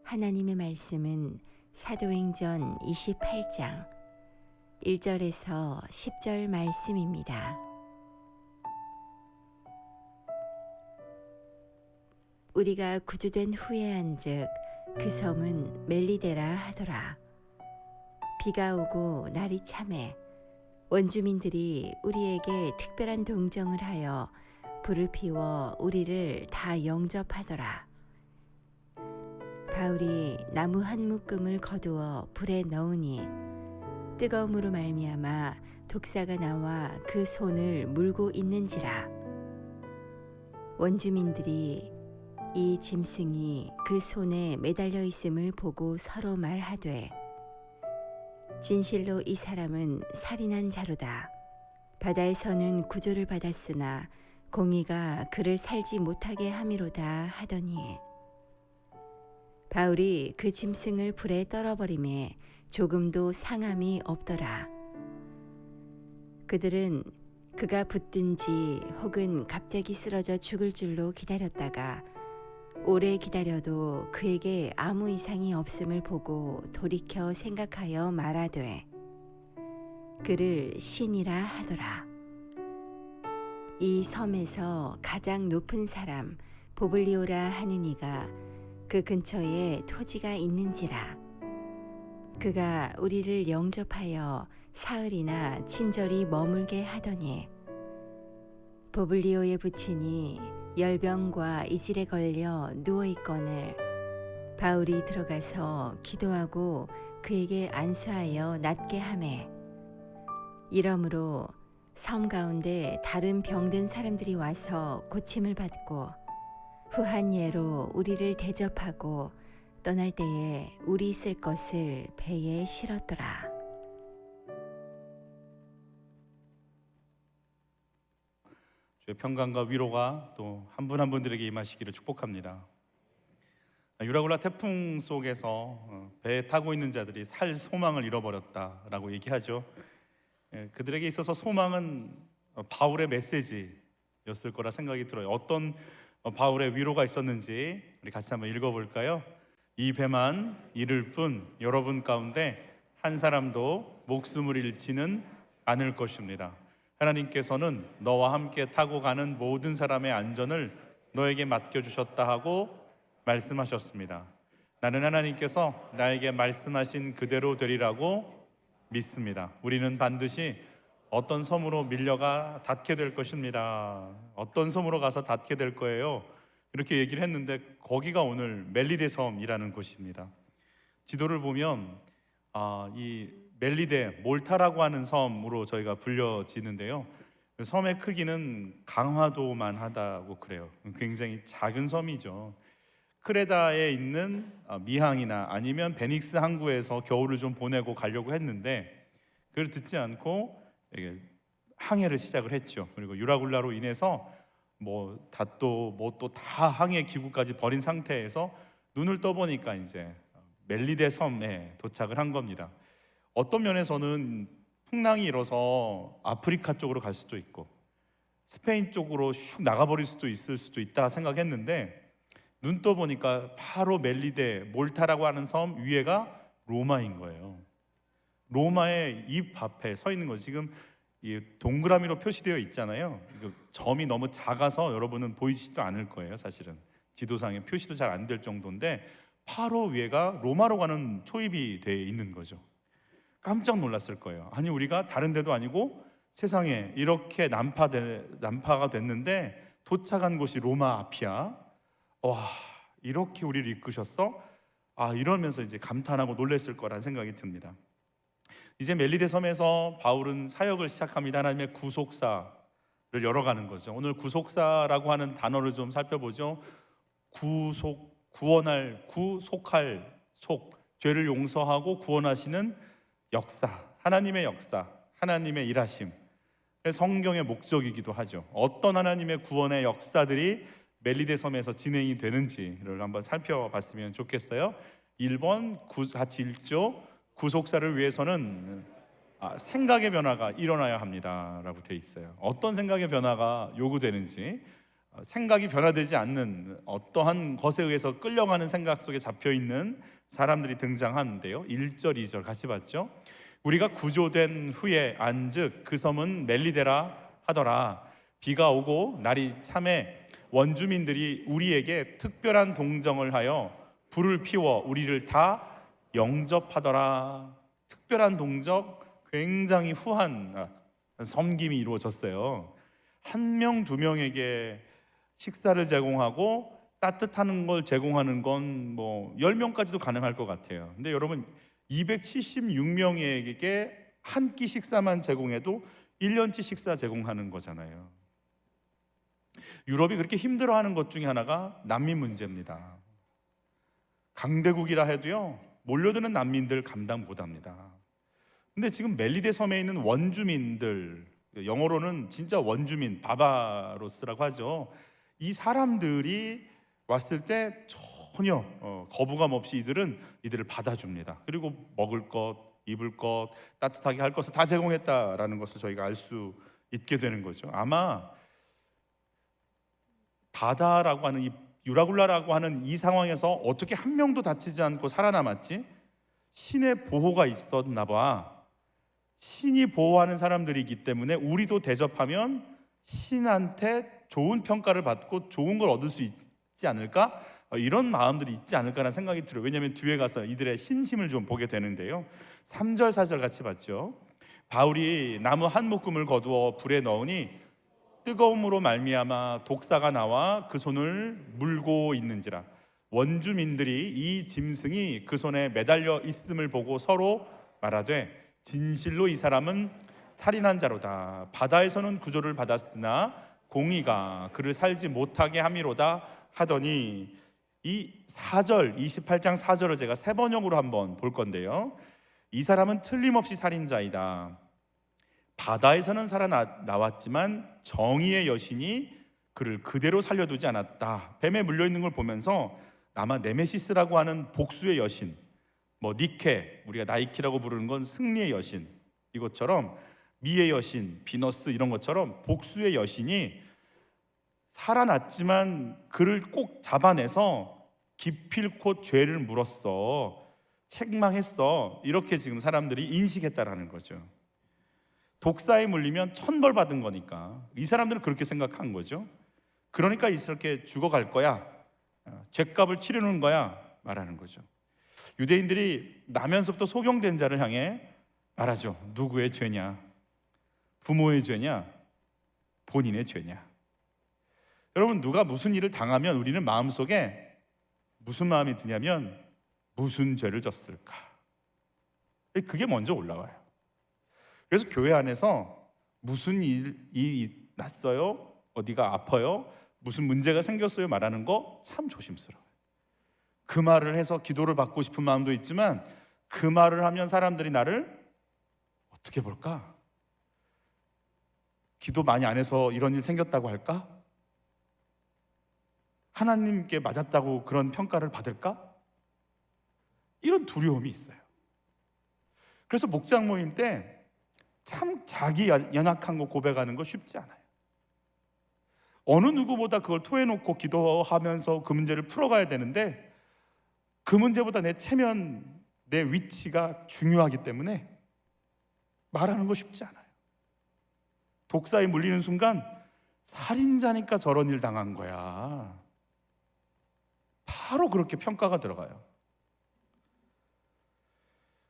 하나님의 말씀은 사도행전 28장 1절에서 10절 말씀입니다. 우리가 구주된 후에 한즉 그 섬은 멜리데라 하더라. 비가 오고 날이 참해 원주민들이 우리에게 특별한 동정을 하여 불을 피워 우리를 다 영접하더라. 바울이 나무 한 묶음을 거두어 불에 넣으니 뜨거움으로 말미암아 독사가 나와 그 손을 물고 있는지라. 원주민들이 이 짐승이 그 손에 매달려 있음을 보고 서로 말하되, 진실로 이 사람은 살인한 자로다. 바다에서는 구조를 받았으나 공의가 그를 살지 못하게 함이로다 하더니, 바울이 그 짐승을 불에 떨어버리매 조금도 상함이 없더라. 그들은 그가 붙든지 혹은 갑자기 쓰러져 죽을 줄로 기다렸다가 오래 기다려도 그에게 아무 이상이 없음을 보고 돌이켜 생각하여 말하되 그를 신이라 하더라. 이 섬에서 가장 높은 사람 보블리오라 하는 이가 그 근처에 토지가 있는지라. 그가 우리를 영접하여 사흘이나 친절히 머물게 하더니 보블리오의 부친이 열병과 이질에 걸려 누워있거늘 바울이 들어가서 기도하고 그에게 안수하여 낫게 하매, 이러므로 섬 가운데 다른 병든 사람들이 와서 고침을 받고 후한 예로 우리를 대접하고 떠날 때에 우리 있을 것을 배에 실었더라. 주의 평강과 위로가 또 한 분 한 분들에게 임하시기를 축복합니다. 유라굴라 태풍 속에서 배에 타고 있는 자들이 살 소망을 잃어버렸다라고 얘기하죠. 그들에게 있어서 소망은 바울의 메시지였을 거라 생각이 들어요. 어떤 바울의 위로가 있었는지 우리 같이 한번 읽어볼까요? 이 배만 잃을 뿐 여러분 가운데 한 사람도 목숨을 잃지는 않을 것입니다. 하나님께서는 너와 함께 타고 가는 모든 사람의 안전을 너에게 맡겨주셨다 하고 말씀하셨습니다. 나는 하나님께서 나에게 말씀하신 그대로 되리라고 믿습니다. 우리는 반드시 어떤 섬으로 밀려가 닿게 될 것입니다. 어떤 섬으로 가서 닿게 될 거예요. 이렇게 얘기를 했는데 거기가 오늘 멜리데 섬이라는 곳입니다. 지도를 보면 이 멜리데, 몰타라고 하는 섬으로 저희가 불려지는데요. 섬의 크기는 강화도만 하다고 그래요. 굉장히 작은 섬이죠. 크레다에 있는 미항이나 아니면 베닉스 항구에서 겨울을 좀 보내고 가려고 했는데 그걸 듣지 않고 항해를 시작을 했죠. 그리고 유라굴라로 인해서 또 다 항해 기구까지 버린 상태에서 눈을 떠보니까 이제 멜리데 섬에 도착을 한 겁니다. 어떤 면에서는 풍랑이 일어서 아프리카 쪽으로 갈 수도 있고 스페인 쪽으로 슉 나가버릴 수도 있을 수도 있다 생각했는데 눈 떠보니까 바로 멜리데, 몰타라고 하는 섬 위에가 로마인 거예요. 로마의 입 앞에 서 있는 거죠. 지금 이 동그라미로 표시되어 있잖아요. 점이 너무 작아서 여러분은 보이지도 않을 거예요. 사실은 지도상에 표시도 잘 안 될 정도인데 바로 위에가 로마로 가는 초입이 되어 있는 거죠. 깜짝 놀랐을 거예요. 아니 우리가 다른 데도 아니고 세상에 이렇게 난파가 됐는데 도착한 곳이 로마 앞이야. 와, 이렇게 우리를 이끄셨어? 이러면서 이제 감탄하고 놀랐을 거란 생각이 듭니다. 이제 멜리데 섬에서 바울은 사역을 시작합니다. 하나님의 구속사를 열어가는 거죠. 오늘 구속사라고 하는 단어를 좀 살펴보죠. 구원할, 구속할, 죄를 용서하고 구원하시는 역사, 하나님의 역사, 하나님의 일하심, 성경의 목적이기도 하죠. 어떤 하나님의 구원의 역사들이 멜리데 섬에서 진행이 되는지를 한번 살펴봤으면 좋겠어요. 1번 같이 읽죠. 구속사를 위해서는 생각의 변화가 일어나야 합니다 라고 되어 있어요. 어떤 생각의 변화가 요구되는지 생각이 변화되지 않는 어떠한 것에 의해서 끌려가는 생각 속에 잡혀있는 사람들이 등장하는데요. 1절, 2절 같이 봤죠. 우리가 구조된 후에 안즉 그 섬은 멜리데라 하더라. 비가 오고 날이 참해 원주민들이 우리에게 특별한 동정을 하여 불을 피워 우리를 다 영접하더라. 특별한 동정, 굉장히 후한 섬김이 이루어졌어요. 한 명, 두 명에게 식사를 제공하고 따뜻한 걸 제공하는 건 뭐 10명까지도 가능할 것 같아요. 근데 여러분 276명에게 한 끼 식사만 제공해도 1년치 식사 제공하는 거잖아요. 유럽이 그렇게 힘들어하는 것 중에 하나가 난민 문제입니다. 강대국이라 해도요, 몰려드는 난민들 감당 못합니다. 근데 지금 멜리데 섬에 있는 원주민들, 영어로는 진짜 원주민, 바바로스라고 하죠. 이 사람들이 왔을 때 전혀 거부감 없이 이들을 받아줍니다. 그리고 먹을 것, 입을 것, 따뜻하게 할 것을 다 제공했다라는 것을 저희가 알 수 있게 되는 거죠. 아마 바다라고 하는 이 유라굴라라고 하는 이 상황에서 어떻게 한 명도 다치지 않고 살아남았지? 신의 보호가 있었나 봐. 신이 보호하는 사람들이기 때문에 우리도 대접하면 신한테 좋은 평가를 받고 좋은 걸 얻을 수 있지 않을까? 이런 마음들이 있지 않을까라는 생각이 들어요. 왜냐하면 뒤에 가서 이들의 신심을 좀 보게 되는데요. 3절, 4절 같이 봤죠. 바울이 나무 한 묶음을 거두어 불에 넣으니 뜨거움으로 말미암아 독사가 나와 그 손을 물고 있는지라. 원주민들이 이 짐승이 그 손에 매달려 있음을 보고 서로 말하되 진실로 이 사람은 살인한 자로다. 바다에서는 구조를 받았으나 공의가 그를 살지 못하게 함이로다 하더니, 이 4절, 28장 4절을 제가 세 번역으로 한번 볼 건데요. 이 사람은 틀림없이 살인자이다. 바다에서는 살아나왔지만 정의의 여신이 그를 그대로 살려두지 않았다. 뱀에 물려있는 걸 보면서 아마 네메시스라고 하는 복수의 여신, 뭐 니케, 우리가 나이키라고 부르는 건 승리의 여신, 이것처럼 미의 여신, 비너스 이런 것처럼 복수의 여신이 살아났지만 그를 꼭 잡아내서 기필코 죄를 물었어, 책망했어, 이렇게 지금 사람들이 인식했다라는 거죠. 독사에 물리면 천벌 받은 거니까 이 사람들은 그렇게 생각한 거죠. 그러니까 이렇게 죽어갈 거야, 죗값을 치르는 거야 말하는 거죠. 유대인들이 나면서부터 소경된 자를 향해 말하죠. 누구의 죄냐? 부모의 죄냐? 본인의 죄냐? 여러분, 누가 무슨 일을 당하면 우리는 마음속에 무슨 마음이 드냐면 무슨 죄를 졌을까? 그게 먼저 올라와요. 그래서 교회 안에서 무슨 일이 났어요? 어디가 아파요? 무슨 문제가 생겼어요? 말하는 거 참 조심스러워요. 그 말을 해서 기도를 받고 싶은 마음도 있지만 그 말을 하면 사람들이 나를 어떻게 볼까? 기도 많이 안 해서 이런 일 생겼다고 할까? 하나님께 맞았다고 그런 평가를 받을까? 이런 두려움이 있어요. 그래서 목장 모임 때 참 자기 연약한 거 고백하는 거 쉽지 않아요. 어느 누구보다 그걸 토해놓고 기도하면서 그 문제를 풀어가야 되는데 그 문제보다 내 체면, 내 위치가 중요하기 때문에 말하는 거 쉽지 않아요. 독사에 물리는 순간 살인자니까 저런 일 당한 거야, 바로 그렇게 평가가 들어가요.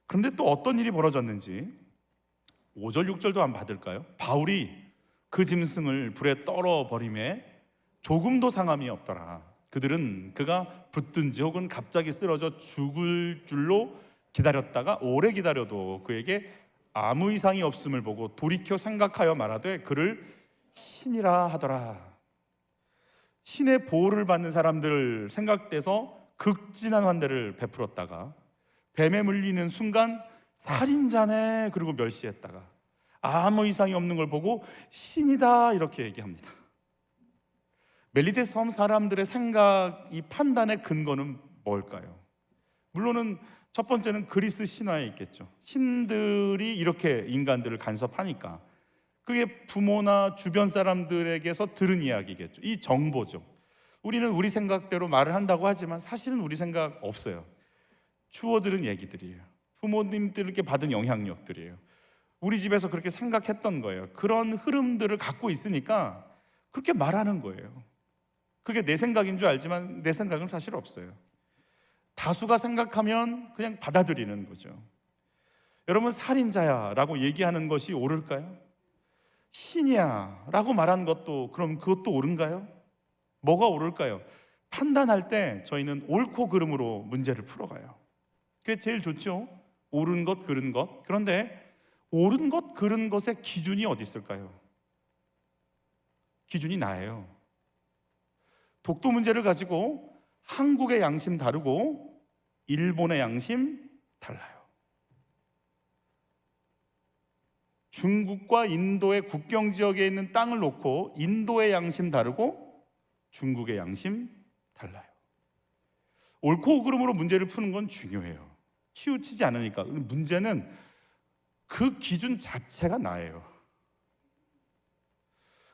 그런데 또 어떤 일이 벌어졌는지 5절, 6절도 한번 받을까요? 바울이 그 짐승을 불에 떨어버림에 조금도 상함이 없더라. 그들은 그가 붙든지 혹은 갑자기 쓰러져 죽을 줄로 기다렸다가 오래 기다려도 그에게 아무 이상이 없음을 보고 돌이켜 생각하여 말하되 그를 신이라 하더라. 신의 보호를 받는 사람들 생각돼서 극진한 환대를 베풀었다가 뱀에 물리는 순간 살인자네 그리고 멸시했다가 아무 이상이 없는 걸 보고 신이다 이렇게 얘기합니다. 멜리데 섬 사람들의 생각, 이 판단의 근거는 뭘까요? 물론은 첫 번째는 그리스 신화에 있겠죠. 신들이 이렇게 인간들을 간섭하니까 그게 부모나 주변 사람들에게서 들은 이야기겠죠. 이 정보죠. 우리는 우리 생각대로 말을 한다고 하지만 사실은 우리 생각 없어요. 주워 들은 얘기들이에요. 부모님들께 받은 영향력들이에요. 우리 집에서 그렇게 생각했던 거예요. 그런 흐름들을 갖고 있으니까 그렇게 말하는 거예요. 그게 내 생각인 줄 알지만 내 생각은 사실 없어요. 다수가 생각하면 그냥 받아들이는 거죠. 여러분, 살인자야 라고 얘기하는 것이 옳을까요? 신이야 라고 말하는 것도, 그럼 그것도 옳은가요? 뭐가 옳을까요? 판단할 때 저희는 옳고 그름으로 문제를 풀어가요. 그게 제일 좋죠. 옳은 것, 그른 것. 그런데 옳은 것, 그른 것의 기준이 어디 있을까요? 기준이 나예요. 독도 문제를 가지고 한국의 양심 다르고 일본의 양심 달라요. 중국과 인도의 국경 지역에 있는 땅을 놓고 인도의 양심 다르고 중국의 양심 달라요. 옳고 그름으로 문제를 푸는 건 중요해요. 치우치지 않으니까. 문제는 그 기준 자체가 나예요.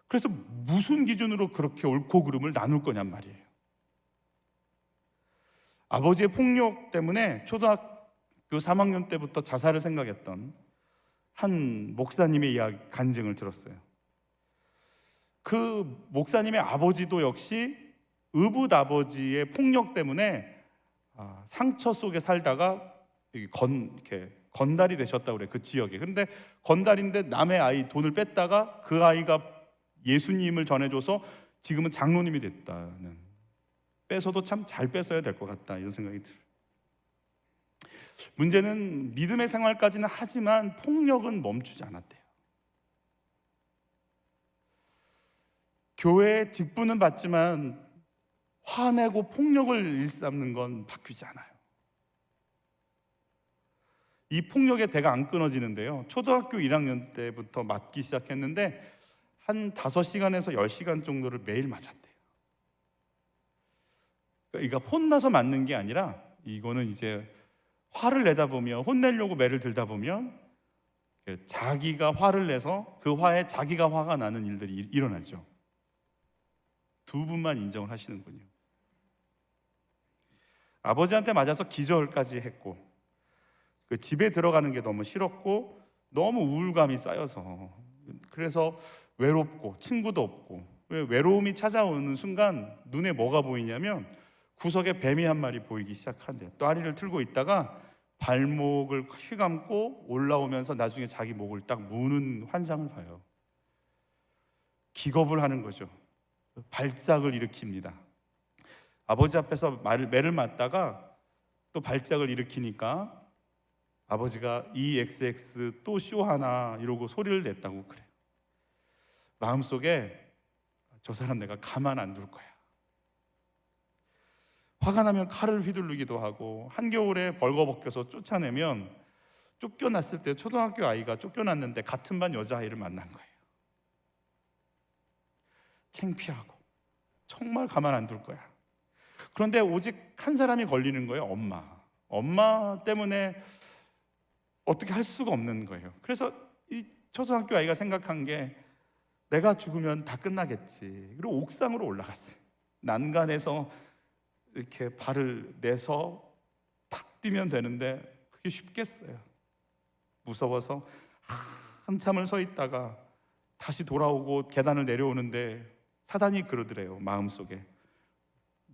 그래서 무슨 기준으로 그렇게 옳고 그름을 나눌 거냔 말이에요. 아버지의 폭력 때문에 초등학교 3학년 때부터 자살을 생각했던 한 목사님의 간증을 들었어요. 그 목사님의 아버지도 역시 의붓아버지의 폭력 때문에 상처 속에 살다가 이렇게 건달이 되셨다고 그래요. 그 지역에. 그런데 건달인데 남의 아이 돈을 뺐다가 그 아이가 예수님을 전해줘서 지금은 장로님이 됐다는, 뺏어도 참 잘 뺏어야 될 것 같다 이런 생각이 들어요. 문제는 믿음의 생활까지는 하지만 폭력은 멈추지 않았대요. 교회의 직분은 받지만 화내고 폭력을 일삼는 건 바뀌지 않아요. 이 폭력의 대가 안 끊어지는데요, 초등학교 1학년 때부터 맞기 시작했는데 한 5시간에서 10시간 정도를 매일 맞았대요. 그러니까 혼나서 맞는 게 아니라 이거는 이제 화를 내다 보면, 혼내려고 매를 들다 보면 자기가 화를 내서 그 화에 자기가 화가 나는 일들이 일어나죠. 두 분만 인정을 하시는군요. 아버지한테 맞아서 기절까지 했고, 그 집에 들어가는 게 너무 싫었고 너무 우울감이 쌓여서, 그래서 외롭고 친구도 없고, 외로움이 찾아오는 순간 눈에 뭐가 보이냐면 구석에 뱀이 한 마리 보이기 시작한대요. 또아리를 틀고 있다가 발목을 휘감고 올라오면서 나중에 자기 목을 딱 무는 환상을 봐요. 기겁을 하는 거죠. 발작을 일으킵니다. 아버지 앞에서 매를 맞다가 또 발작을 일으키니까 아버지가 EXX 또 쇼하나 이러고 소리를 냈다고 그래요. 마음속에 저 사람 내가 가만 안 둘 거야. 화가 나면 칼을 휘두르기도 하고, 한겨울에 벌거벗겨서 쫓아내면, 쫓겨났을 때 초등학교 아이가 쫓겨났는데 같은 반 여자아이를 만난 거예요. 창피하고 정말 가만 안 둘 거야. 그런데 오직 한 사람이 걸리는 거예요. 엄마 때문에 어떻게 할 수가 없는 거예요. 그래서 이 초등학교 아이가 생각한 게 내가 죽으면 다 끝나겠지. 그리고 옥상으로 올라갔어요. 난간에서 이렇게 발을 내서 탁 뛰면 되는데 그게 쉽겠어요. 무서워서 한참을 서 있다가 다시 돌아오고 계단을 내려오는데 사단이 그러더래요. 마음속에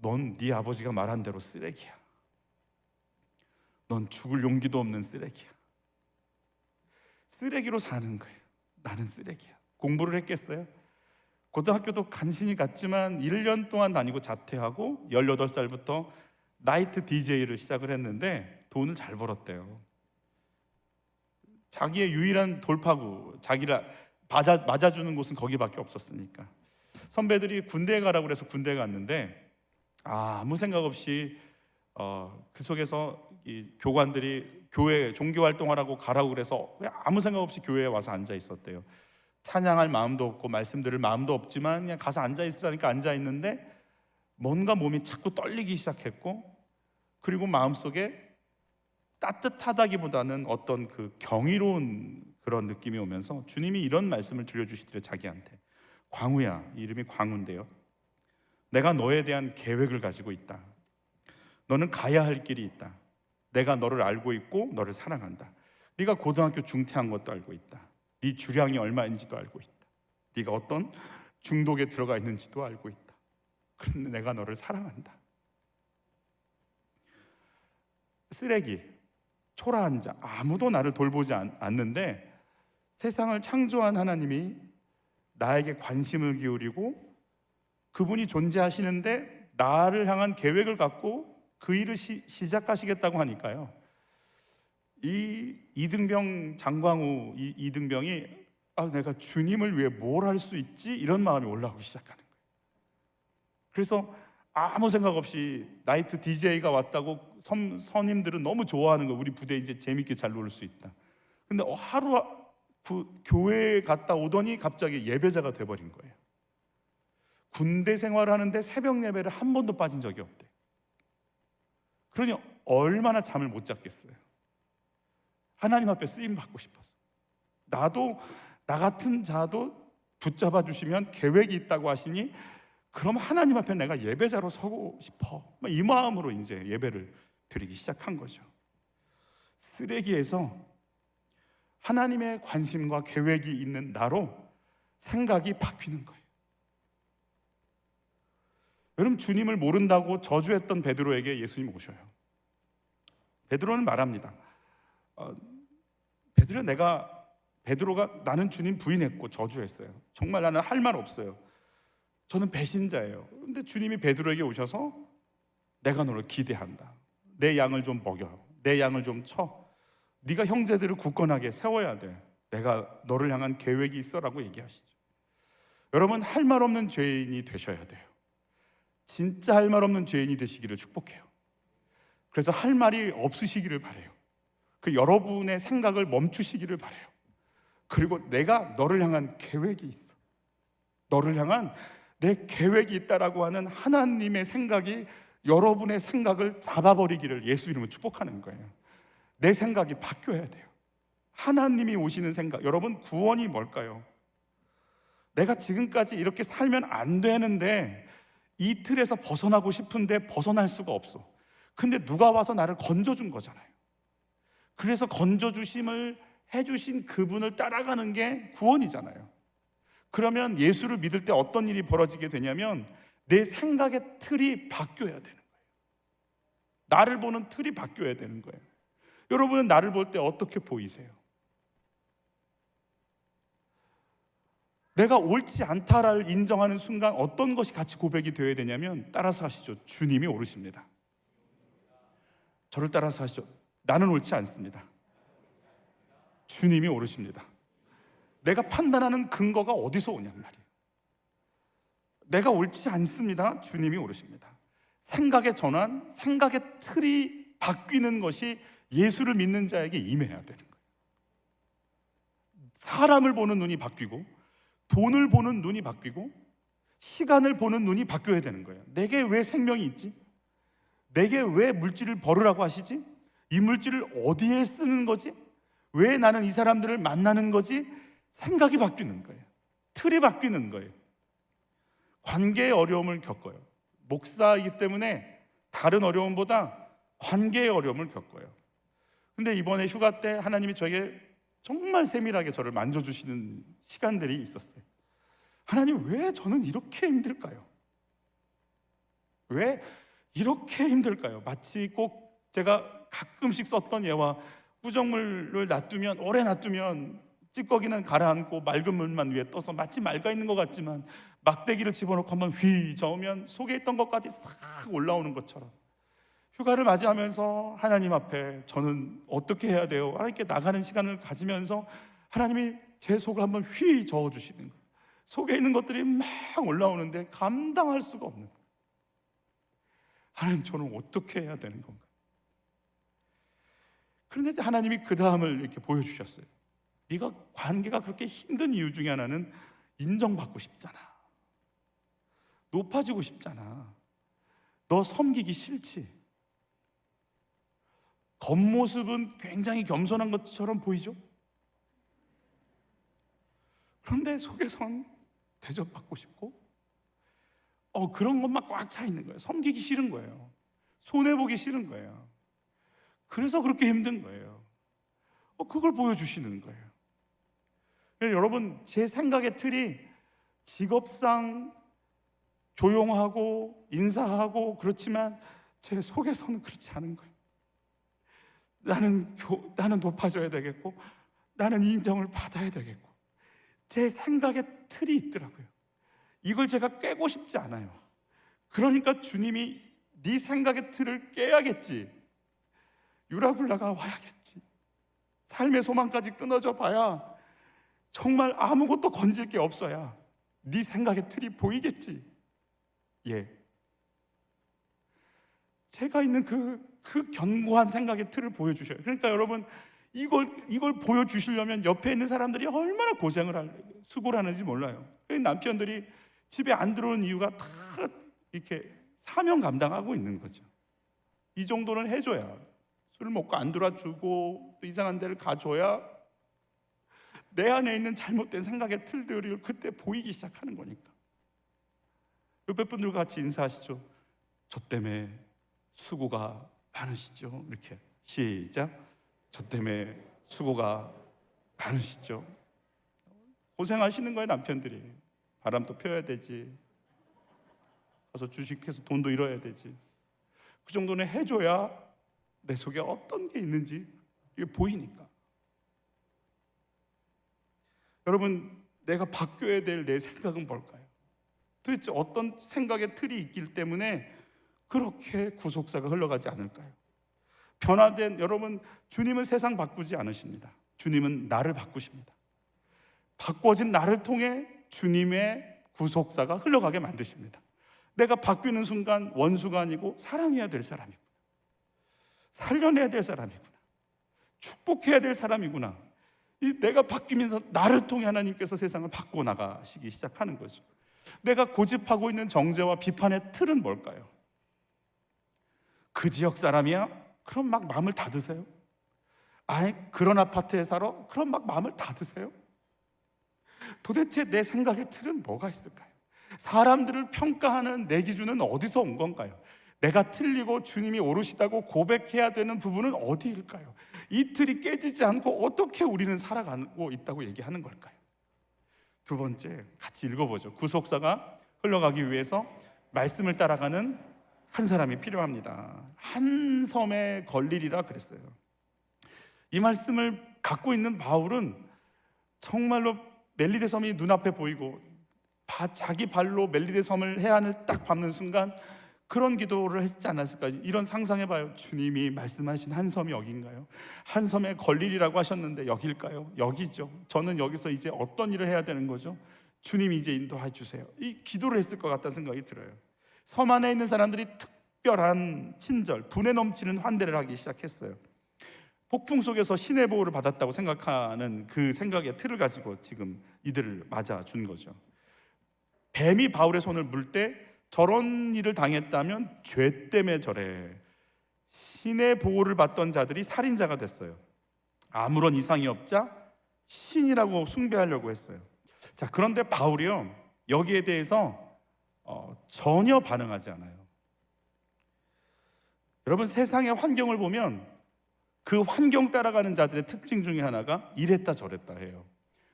넌 네 아버지가 말한 대로 쓰레기야. 넌 죽을 용기도 없는 쓰레기야. 쓰레기로 사는 거예요. 나는 쓰레기야. 공부를 했겠어요? 고등학교도 간신히 갔지만 1년 동안 다니고 자퇴하고 18살부터 나이트 DJ를 시작을 했는데 돈을 잘 벌었대요. 자기의 유일한 돌파구, 자기를 맞아주는 곳은 거기밖에 없었으니까. 선배들이 군대에 가라고 그래서 군대에 갔는데 아무 생각 없이 그 속에서 이 교관들이 교회 종교활동하라고 가라고 그래서 아무 생각 없이 교회에 와서 앉아 있었대요. 찬양할 마음도 없고 말씀 들을 마음도 없지만 그냥 가서 앉아 있으라니까 앉아 있는데 뭔가 몸이 자꾸 떨리기 시작했고, 그리고 마음속에 따뜻하다기보다는 어떤 그 경이로운 그런 느낌이 오면서 주님이 이런 말씀을 들려주시더래요. 자기한테. 광우야, 이름이 광우인데요, 내가 너에 대한 계획을 가지고 있다. 너는 가야 할 길이 있다. 내가 너를 알고 있고 너를 사랑한다. 네가 고등학교 중퇴한 것도 알고 있다. 네 주량이 얼마인지도 알고 있다. 네가 어떤 중독에 들어가 있는지도 알고 있다. 그런데 내가 너를 사랑한다. 쓰레기, 초라한 자, 아무도 나를 돌보지 않는데 세상을 창조한 하나님이 나에게 관심을 기울이고 그분이 존재하시는데 나를 향한 계획을 갖고 그 일을 시작하시겠다고 하니까요, 이 이등병 장광우, 이 이등병이 내가 주님을 위해 뭘 할 수 있지? 이런 마음이 올라오기 시작하는 거예요. 그래서 아무 생각 없이 나이트 DJ가 왔다고 선임들은 너무 좋아하는 거예요. 우리 부대 이제 재밌게 잘 놀 수 있다. 근데 하루 교회에 갔다 오더니 갑자기 예배자가 돼버린 거예요. 군대 생활하는데 새벽 예배를 한 번도 빠진 적이 없대. 그러니 얼마나 잠을 못 잤겠어요. 하나님 앞에 쓰임 받고 싶어서. 나도, 나 같은 자도 붙잡아 주시면 계획이 있다고 하시니 그럼 하나님 앞에 내가 예배자로 서고 싶어, 이 마음으로 이제 예배를 드리기 시작한 거죠. 쓰레기에서 하나님의 관심과 계획이 있는 나로 생각이 바뀌는 거예요. 여러분, 주님을 모른다고 저주했던 베드로에게 예수님 오셔요. 베드로는 말합니다. 베드로가 나는 주님 부인했고 저주했어요. 정말 나는 할 말 없어요. 저는 배신자예요. 근데 주님이 베드로에게 오셔서 내가 너를 기대한다. 내 양을 좀 먹여. 내 양을 좀 쳐. 네가 형제들을 굳건하게 세워야 돼. 내가 너를 향한 계획이 있어라고 얘기하시죠. 여러분, 할 말 없는 죄인이 되셔야 돼요. 진짜 할 말 없는 죄인이 되시기를 축복해요. 그래서 할 말이 없으시기를 바라요. 그 여러분의 생각을 멈추시기를 바라요. 그리고 내가 너를 향한 계획이 있어. 너를 향한 내 계획이 있다라고 하는 하나님의 생각이 여러분의 생각을 잡아버리기를 예수 이름으로 축복하는 거예요. 내 생각이 바뀌어야 돼요. 하나님이 오시는 생각. 여러분, 구원이 뭘까요? 내가 지금까지 이렇게 살면 안 되는데 이 틀에서 벗어나고 싶은데 벗어날 수가 없어. 근데 누가 와서 나를 건져준 거잖아요. 그래서 건져주심을 해주신 그분을 따라가는 게 구원이잖아요. 그러면 예수를 믿을 때 어떤 일이 벌어지게 되냐면 내 생각의 틀이 바뀌어야 되는 거예요. 나를 보는 틀이 바뀌어야 되는 거예요. 여러분은 나를 볼 때 어떻게 보이세요? 내가 옳지 않다를 인정하는 순간 어떤 것이 같이 고백이 되어야 되냐면, 따라서 하시죠. 주님이 옳으십니다. 저를 따라서 하시죠. 나는 옳지 않습니다. 주님이 옳으십니다. 내가 판단하는 근거가 어디서 오냔 말이에요. 내가 옳지 않습니다. 주님이 옳으십니다. 생각의 전환, 생각의 틀이 바뀌는 것이 예수를 믿는 자에게 임해야 되는 거예요. 사람을 보는 눈이 바뀌고, 돈을 보는 눈이 바뀌고, 시간을 보는 눈이 바뀌어야 되는 거예요. 내게 왜 생명이 있지? 내게 왜 물질을 벌으라고 하시지? 이 물질을 어디에 쓰는 거지? 왜 나는 이 사람들을 만나는 거지? 생각이 바뀌는 거예요. 틀이 바뀌는 거예요. 관계의 어려움을 겪어요. 목사이기 때문에 다른 어려움보다 관계의 어려움을 겪어요. 근데 이번에 휴가 때 하나님이 저에게 정말 세밀하게 저를 만져주시는 시간들이 있었어요. 하나님, 왜 저는 이렇게 힘들까요? 왜 이렇게 힘들까요? 마치 꼭 제가 가끔씩 썼던 예와, 부정물을 놔두면, 오래 놔두면 찌꺼기는 가라앉고 맑은 물만 위에 떠서 마치 맑아 있는 것 같지만 막대기를 집어넣고 한번 휘 저으면 속에 있던 것까지 싹 올라오는 것처럼, 휴가를 맞이하면서 하나님 앞에 저는 어떻게 해야 돼요? 하나님께 나가는 시간을 가지면서 하나님이 제 속을 한번 휘 저어주시는 거예요. 속에 있는 것들이 막 올라오는데 감당할 수가 없는 거예요. 하나님, 저는 어떻게 해야 되는 건가? 그런데 하나님이 그 다음을 이렇게 보여주셨어요. 네가 관계가 그렇게 힘든 이유 중에 하나는 인정받고 싶잖아. 높아지고 싶잖아. 너 섬기기 싫지? 겉모습은 굉장히 겸손한 것처럼 보이죠? 그런데 속에선 대접받고 싶고 그런 것만 꽉 차 있는 거예요. 섬기기 싫은 거예요. 손해보기 싫은 거예요. 그래서 그렇게 힘든 거예요. 그걸 보여주시는 거예요. 여러분, 제 생각의 틀이 직업상 조용하고 인사하고 그렇지만 제 속에서는 그렇지 않은 거예요. 나는 높아져야 되겠고, 나는 인정을 받아야 되겠고, 제 생각의 틀이 있더라고요. 이걸 제가 깨고 싶지 않아요. 그러니까 주님이 네 생각의 틀을 깨야겠지, 유라굴라가 와야겠지, 삶의 소망까지 끊어져 봐야 정말 아무것도 건질 게 없어야 네 생각의 틀이 보이겠지. 제가 있는 그 견고한 생각의 틀을 보여주셔요. 그러니까 여러분, 이걸 보여주시려면 옆에 있는 사람들이 얼마나 수고를 하는지 몰라요. 남편들이 집에 안 들어오는 이유가 다 이렇게 사명 감당하고 있는 거죠. 이 정도는 해줘야, 술 먹고 안 들어주고 또 이상한 데를 가줘야 내 안에 있는 잘못된 생각의 틀들이 그때 보이기 시작하는 거니까. 옆에 분들과 같이 인사하시죠. 저 때문에 수고가 많으시죠. 이렇게 시작. 저 때문에 수고가 많으시죠. 고생하시는 거예요. 남편들이 바람도 펴야 되지, 가서 주식해서 돈도 잃어야 되지. 그 정도는 해줘야 내 속에 어떤 게 있는지 이게 보이니까. 여러분, 내가 바뀌어야 될 내 생각은 뭘까요? 도대체 어떤 생각의 틀이 있기 때문에 그렇게 구속사가 흘러가지 않을까요? 변화된 여러분, 주님은 세상 바꾸지 않으십니다. 주님은 나를 바꾸십니다. 바꿔진 나를 통해 주님의 구속사가 흘러가게 만드십니다. 내가 바뀌는 순간 원수가 아니고 사랑해야 될 사람이구나, 살려내야 될 사람이구나, 축복해야 될 사람이구나. 내가 바뀌면서 나를 통해 하나님께서 세상을 바꾸어 나가시기 시작하는 거죠. 내가 고집하고 있는 정죄와 비판의 틀은 뭘까요? 그 지역 사람이야? 그럼 막 마음을 닫으세요? 아니, 그런 아파트에 살아? 그럼 막 마음을 닫으세요? 도대체 내 생각의 틀은 뭐가 있을까요? 사람들을 평가하는 내 기준은 어디서 온 건가요? 내가 틀리고 주님이 옳으시다고 고백해야 되는 부분은 어디일까요? 이 틀이 깨지지 않고 어떻게 우리는 살아가고 있다고 얘기하는 걸까요? 두 번째, 같이 읽어보죠. 구속사가 흘러가기 위해서 말씀을 따라가는 한 사람이 필요합니다. 한 섬에 걸리리라 그랬어요. 이 말씀을 갖고 있는 바울은 정말로 멜리데 섬이 눈앞에 보이고 자기 발로 멜리데 섬을 해안을 딱 밟는 순간 그런 기도를 했지 않았을까? 이런 상상해봐요. 주님이 말씀하신 한 섬이 여기인가요? 한 섬에 걸리리라고 하셨는데 여기일까요? 여기죠. 저는 여기서 이제 어떤 일을 해야 되는 거죠? 주님이 이제 인도해 주세요. 이 기도를 했을 것 같다는 생각이 들어요. 섬 안에 있는 사람들이 특별한 친절, 분에 넘치는 환대를 하기 시작했어요. 폭풍 속에서 신의 보호를 받았다고 생각하는 그 생각의 틀을 가지고 지금 이들을 맞아준 거죠. 뱀이 바울의 손을 물 때 저런 일을 당했다면 죄 때문에 저래. 신의 보호를 받던 자들이 살인자가 됐어요. 아무런 이상이 없자 신이라고 숭배하려고 했어요. 자, 그런데 바울이요, 여기에 대해서 전혀 반응하지 않아요. 여러분, 세상의 환경을 보면 그 환경 따라가는 자들의 특징 중에 하나가 이랬다 저랬다 해요.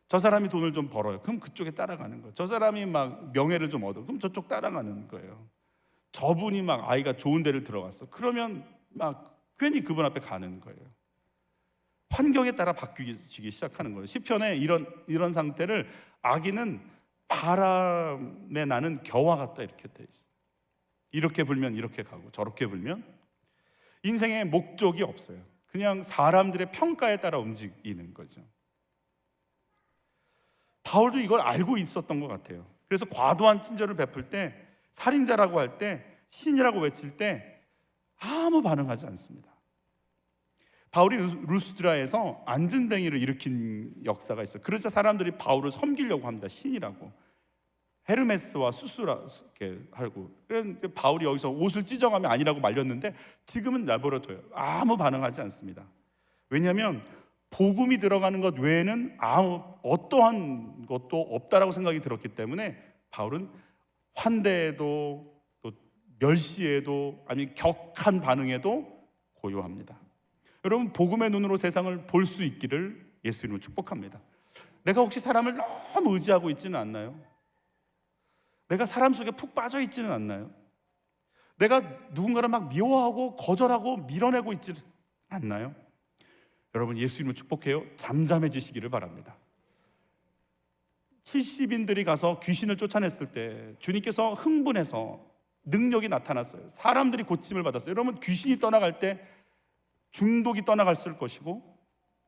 저 사람이 돈을 좀 벌어요. 그럼 그쪽에 따라가는 거예요. 저 사람이 막 명예를 좀 얻어. 그럼 저쪽 따라가는 거예요. 저분이 막 아이가 좋은 데를 들어갔어. 그러면 막 괜히 그분 앞에 가는 거예요. 환경에 따라 바뀌기 시작하는 거예요. 시편에 이런 상태를 악인은 바람에 나는 겨와 같다 이렇게 돼 있어요. 이렇게 불면 이렇게 가고 저렇게 불면 인생에 목적이 없어요. 그냥 사람들의 평가에 따라 움직이는 거죠. 바울도 이걸 알고 있었던 것 같아요. 그래서 과도한 친절을 베풀 때, 살인자라고 할 때, 신이라고 외칠 때 아무 반응하지 않습니다. 바울이 루스드라에서 안전뱅이를 일으킨 역사가 있어요. 그래서 사람들이 바울을 섬기려고 합니다. 신이라고. 헤르메스와 수수라 이렇게 하고. 그래서 바울이 여기서 옷을 찢어가면 아니라고 말렸는데 지금은 내버려둬요. 아무 반응하지 않습니다. 왜냐하면 복음이 들어가는 것 외에는 어떠한 것도 없다라고 생각이 들었기 때문에 바울은 환대에도 또 멸시에도 아니면 격한 반응에도 고요합니다. 여러분, 복음의 눈으로 세상을 볼 수 있기를 예수 이름으로 축복합니다. 내가 혹시 사람을 너무 의지하고 있지는 않나요? 내가 사람 속에 푹 빠져 있지는 않나요? 내가 누군가를 막 미워하고 거절하고 밀어내고 있지 않나요? 여러분, 예수 이름으로 축복해요. 잠잠해지시기를 바랍니다. 70인들이 가서 귀신을 쫓아냈을 때 주님께서 흥분해서 능력이 나타났어요. 사람들이 고침을 받았어요. 여러분, 귀신이 떠나갈 때 중독이 떠나갔을 것이고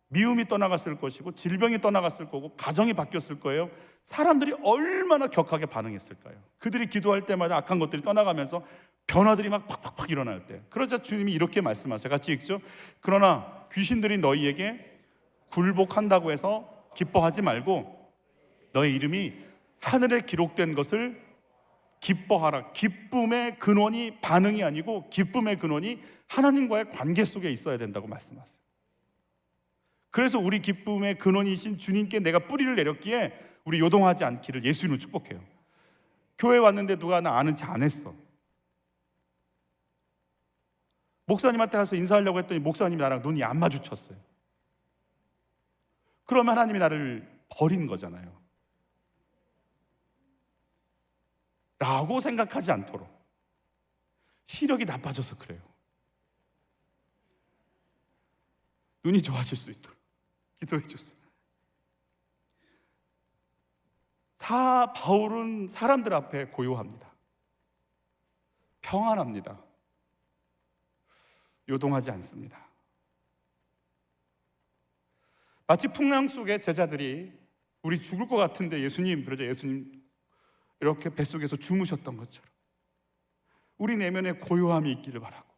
미움이 떠나갔을 것이고 질병이 떠나갔을 거고 가정이 바뀌었을 거예요. 사람들이 얼마나 격하게 반응했을까요? 그들이 기도할 때마다 악한 것들이 떠나가면서 변화들이 막 팍팍팍 일어날 때, 그러자 주님이 이렇게 말씀하세요. 같이 읽죠. 그러나 귀신들이 너희에게 굴복한다고 해서 기뻐하지 말고 너의 이름이 하늘에 기록된 것을 기뻐하라. 기쁨의 근원이 반응이 아니고 기쁨의 근원이 하나님과의 관계 속에 있어야 된다고 말씀하세요. 그래서 우리 기쁨의 근원이신 주님께 내가 뿌리를 내렸기에 우리 요동하지 않기를 예수 이름으로 축복해요. 교회 왔는데 누가 나 아는 체 안 했어. 목사님한테 가서 인사하려고 했더니 목사님이 나랑 눈이 안 마주쳤어요. 그러면 하나님이 나를 버린 거잖아요. 라고 생각하지 않도록. 시력이 나빠져서 그래요. 눈이 좋아질 수 있도록 기도해 주세요. 바울은 사람들 앞에 고요합니다. 평안합니다. 요동하지 않습니다. 마치 풍랑 속에 제자들이 우리 죽을 것 같은데 예수님, 그러자 예수님 이렇게 뱃속에서 주무셨던 것처럼 우리 내면에 고요함이 있기를 바라고,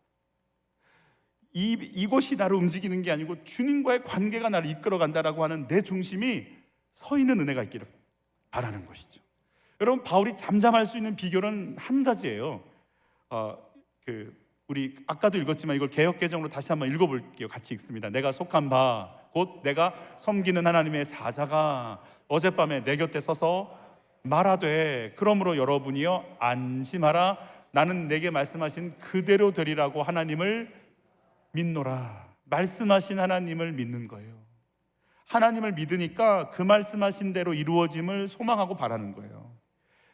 이것이 나를 움직이는 게 아니고 주님과의 관계가 나를 이끌어간다라고 하는 내 중심이 서 있는 은혜가 있기를 바라는 것이죠. 여러분, 바울이 잠잠할 수 있는 비결은 한 가지예요. 우리 아까도 읽었지만 이걸 개역개정으로 다시 한번 읽어볼게요. 같이 읽습니다. 내가 속한 바 곧 내가 섬기는 하나님의 사자가 어젯밤에 내 곁에 서서 말하되 그러므로 여러분이여 안심하라. 나는 내게 말씀하신 그대로 되리라고 하나님을 믿노라. 말씀하신 하나님을 믿는 거예요. 하나님을 믿으니까 그 말씀하신 대로 이루어짐을 소망하고 바라는 거예요.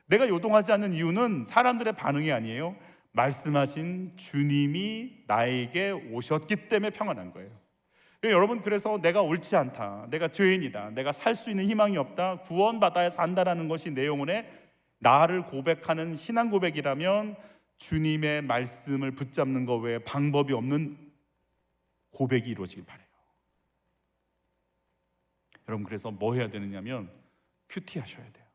내가 요동하지 않는 이유는 사람들의 반응이 아니에요. 말씀하신 주님이 나에게 오셨기 때문에 평안한 거예요. 여러분, 그래서 내가 옳지 않다, 내가 죄인이다, 내가 살 수 있는 희망이 없다, 구원받아야 산다라는 것이 내 영혼에 나를 고백하는 신앙 고백이라면 주님의 말씀을 붙잡는 것 외에 방법이 없는 고백이 이루어지길 바라요. 여러분, 그래서 뭐 해야 되느냐면 큐티하셔야 돼요.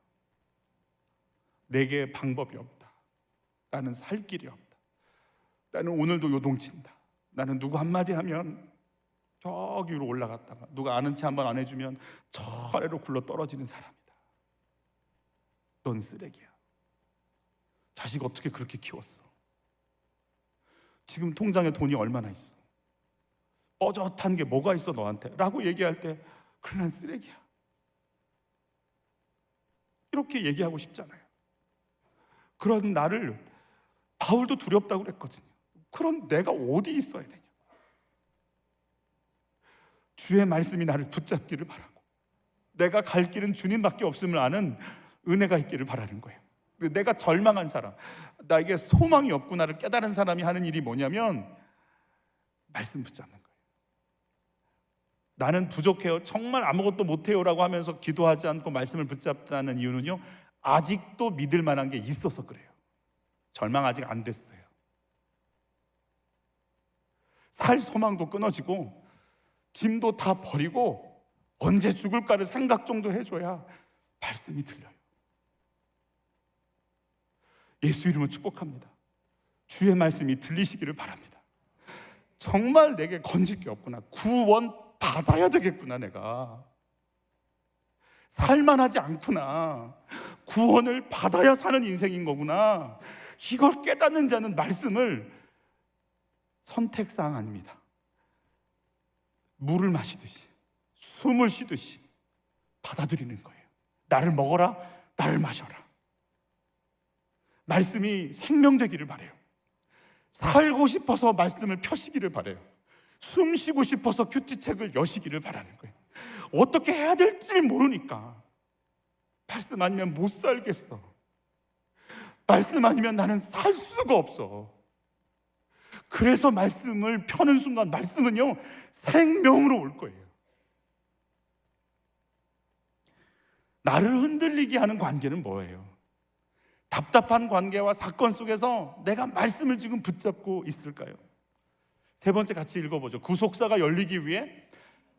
내게 방법이 없다, 나는 살 길이 없다, 나는 오늘도 요동친다, 나는 누구 한마디 하면 저기 위로 올라갔다가 누가 아는 체 한번 안 해주면 저 아래로 굴러 떨어지는 사람이다. 넌 쓰레기야. 자식 어떻게 그렇게 키웠어? 지금 통장에 돈이 얼마나 있어? 뻐젓한 게 뭐가 있어 너한테? 라고 얘기할 때 그래, 난 쓰레기야. 이렇게 얘기하고 싶잖아요. 그런 나를 바울도 두렵다고 그랬거든요. 그런 내가 어디 있어야 되냐? 주의 말씀이 나를 붙잡기를 바라고, 내가 갈 길은 주님밖에 없음을 아는 은혜가 있기를 바라는 거예요. 내가 절망한 사람, 나에게 소망이 없구나를 깨달은 사람이 하는 일이 뭐냐면 말씀 붙잡는 거예요. 나는 부족해요, 정말 아무것도 못해요 라고 하면서 기도하지 않고 말씀을 붙잡다는 이유는요, 아직도 믿을 만한 게 있어서 그래요. 절망 아직 안 됐어요. 살 소망도 끊어지고 짐도 다 버리고 언제 죽을까를 생각 정도 해줘야 말씀이 들려요. 예수 이름으로 축복합니다. 주의 말씀이 들리시기를 바랍니다. 정말 내게 건질 게 없구나, 구원 받아야 되겠구나, 내가 살만하지 않구나, 구원을 받아야 사는 인생인 거구나, 이걸 깨닫는 자는 말씀을 선택사항 아닙니다. 물을 마시듯이 숨을 쉬듯이 받아들이는 거예요. 나를 먹어라, 나를 마셔라. 말씀이 생명되기를 바라요. 살고 싶어서 말씀을 펴시기를 바라요. 숨 쉬고 싶어서 큐티책을 여시기를 바라는 거예요. 어떻게 해야 될지 모르니까 말씀 아니면 못 살겠어. 말씀 아니면 나는 살 수가 없어. 그래서 말씀을 펴는 순간 말씀은요 생명으로 올 거예요. 나를 흔들리게 하는 관계는 뭐예요? 답답한 관계와 사건 속에서 내가 말씀을 지금 붙잡고 있을까요? 세 번째 같이 읽어보죠. 구속사가 열리기 위해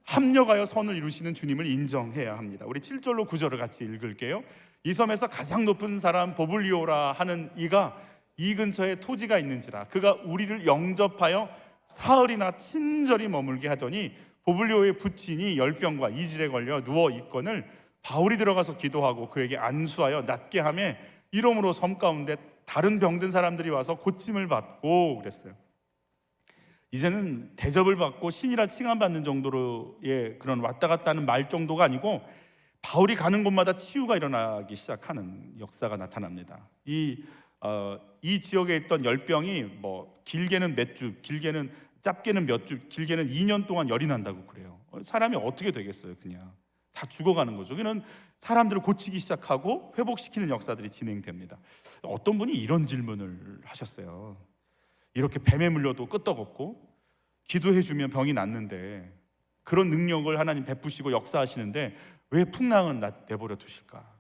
합력하여 선을 이루시는 주님을 인정해야 합니다. 우리 7절로 9절을 같이 읽을게요. 이 섬에서 가장 높은 사람 보블리오라 하는 이가 이 근처에 토지가 있는지라 그가 우리를 영접하여 사흘이나 친절히 머물게 하더니 보블리오의 부친이 열병과 이질에 걸려 누워 있거늘 바울이 들어가서 기도하고 그에게 안수하여 낫게 하며 이러므로 섬 가운데 다른 병든 사람들이 와서 고침을 받고 그랬어요. 이제는 대접을 받고 신이라 칭함받는 정도로의 그런 왔다 갔다 하는 말 정도가 아니고 바울이 가는 곳마다 치유가 일어나기 시작하는 역사가 나타납니다. 이 지역에 있던 열병이 뭐 길게는 몇 주, 길게는 짧게는 몇 주, 길게는 2년 동안 열이 난다고 그래요. 사람이 어떻게 되겠어요? 그냥 다 죽어가는 거죠. 그는 사람들을 고치기 시작하고 회복시키는 역사들이 진행됩니다. 어떤 분이 이런 질문을 하셨어요. 이렇게 뱀에 물려도 끄떡없고 기도해주면 병이 낫는데 그런 능력을 하나님 베푸시고 역사하시는데 왜 풍랑은 내버려 두실까?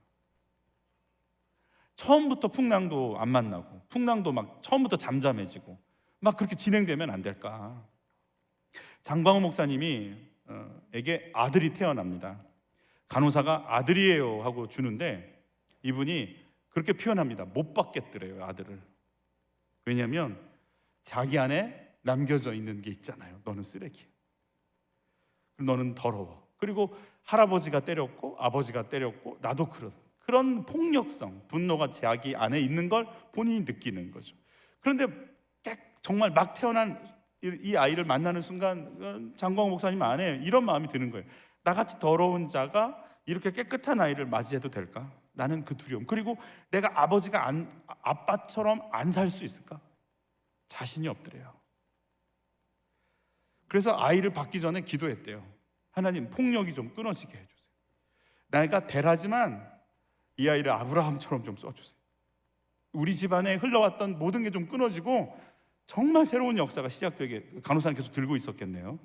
처음부터 풍랑도 안 만나고 풍랑도 막 처음부터 잠잠해지고 막 그렇게 진행되면 안 될까? 장광호 목사님이 에게 아들이 태어납니다. 간호사가 아들이에요 하고 주는데 이분이 그렇게 표현합니다. 못 받겠더래요, 아들을. 왜냐하면 자기 안에 남겨져 있는 게 있잖아요. 너는 쓰레기, 너는 더러워. 그리고 할아버지가 때렸고 아버지가 때렸고 나도 그런 폭력성, 분노가 자기 안에 있는 걸 본인이 느끼는 거죠. 그런데 정말 막 태어난 이 아이를 만나는 순간 장광호 목사님 안에 이런 마음이 드는 거예요. 나같이 더러운 자가 이렇게 깨끗한 아이를 맞이해도 될까? 나는 그 두려움. 그리고 내가 아빠처럼 안 살 수 있을까? 자신이 없더래요. 그래서 아이를 받기 전에 기도했대요. 하나님, 폭력이 좀 끊어지게 해주세요. 내가 대라지만 이 아이를 아브라함처럼 좀 써주세요. 우리 집안에 흘러왔던 모든 게 좀 끊어지고 정말 새로운 역사가 시작되게. 간호사는 계속 들고 있었겠네요.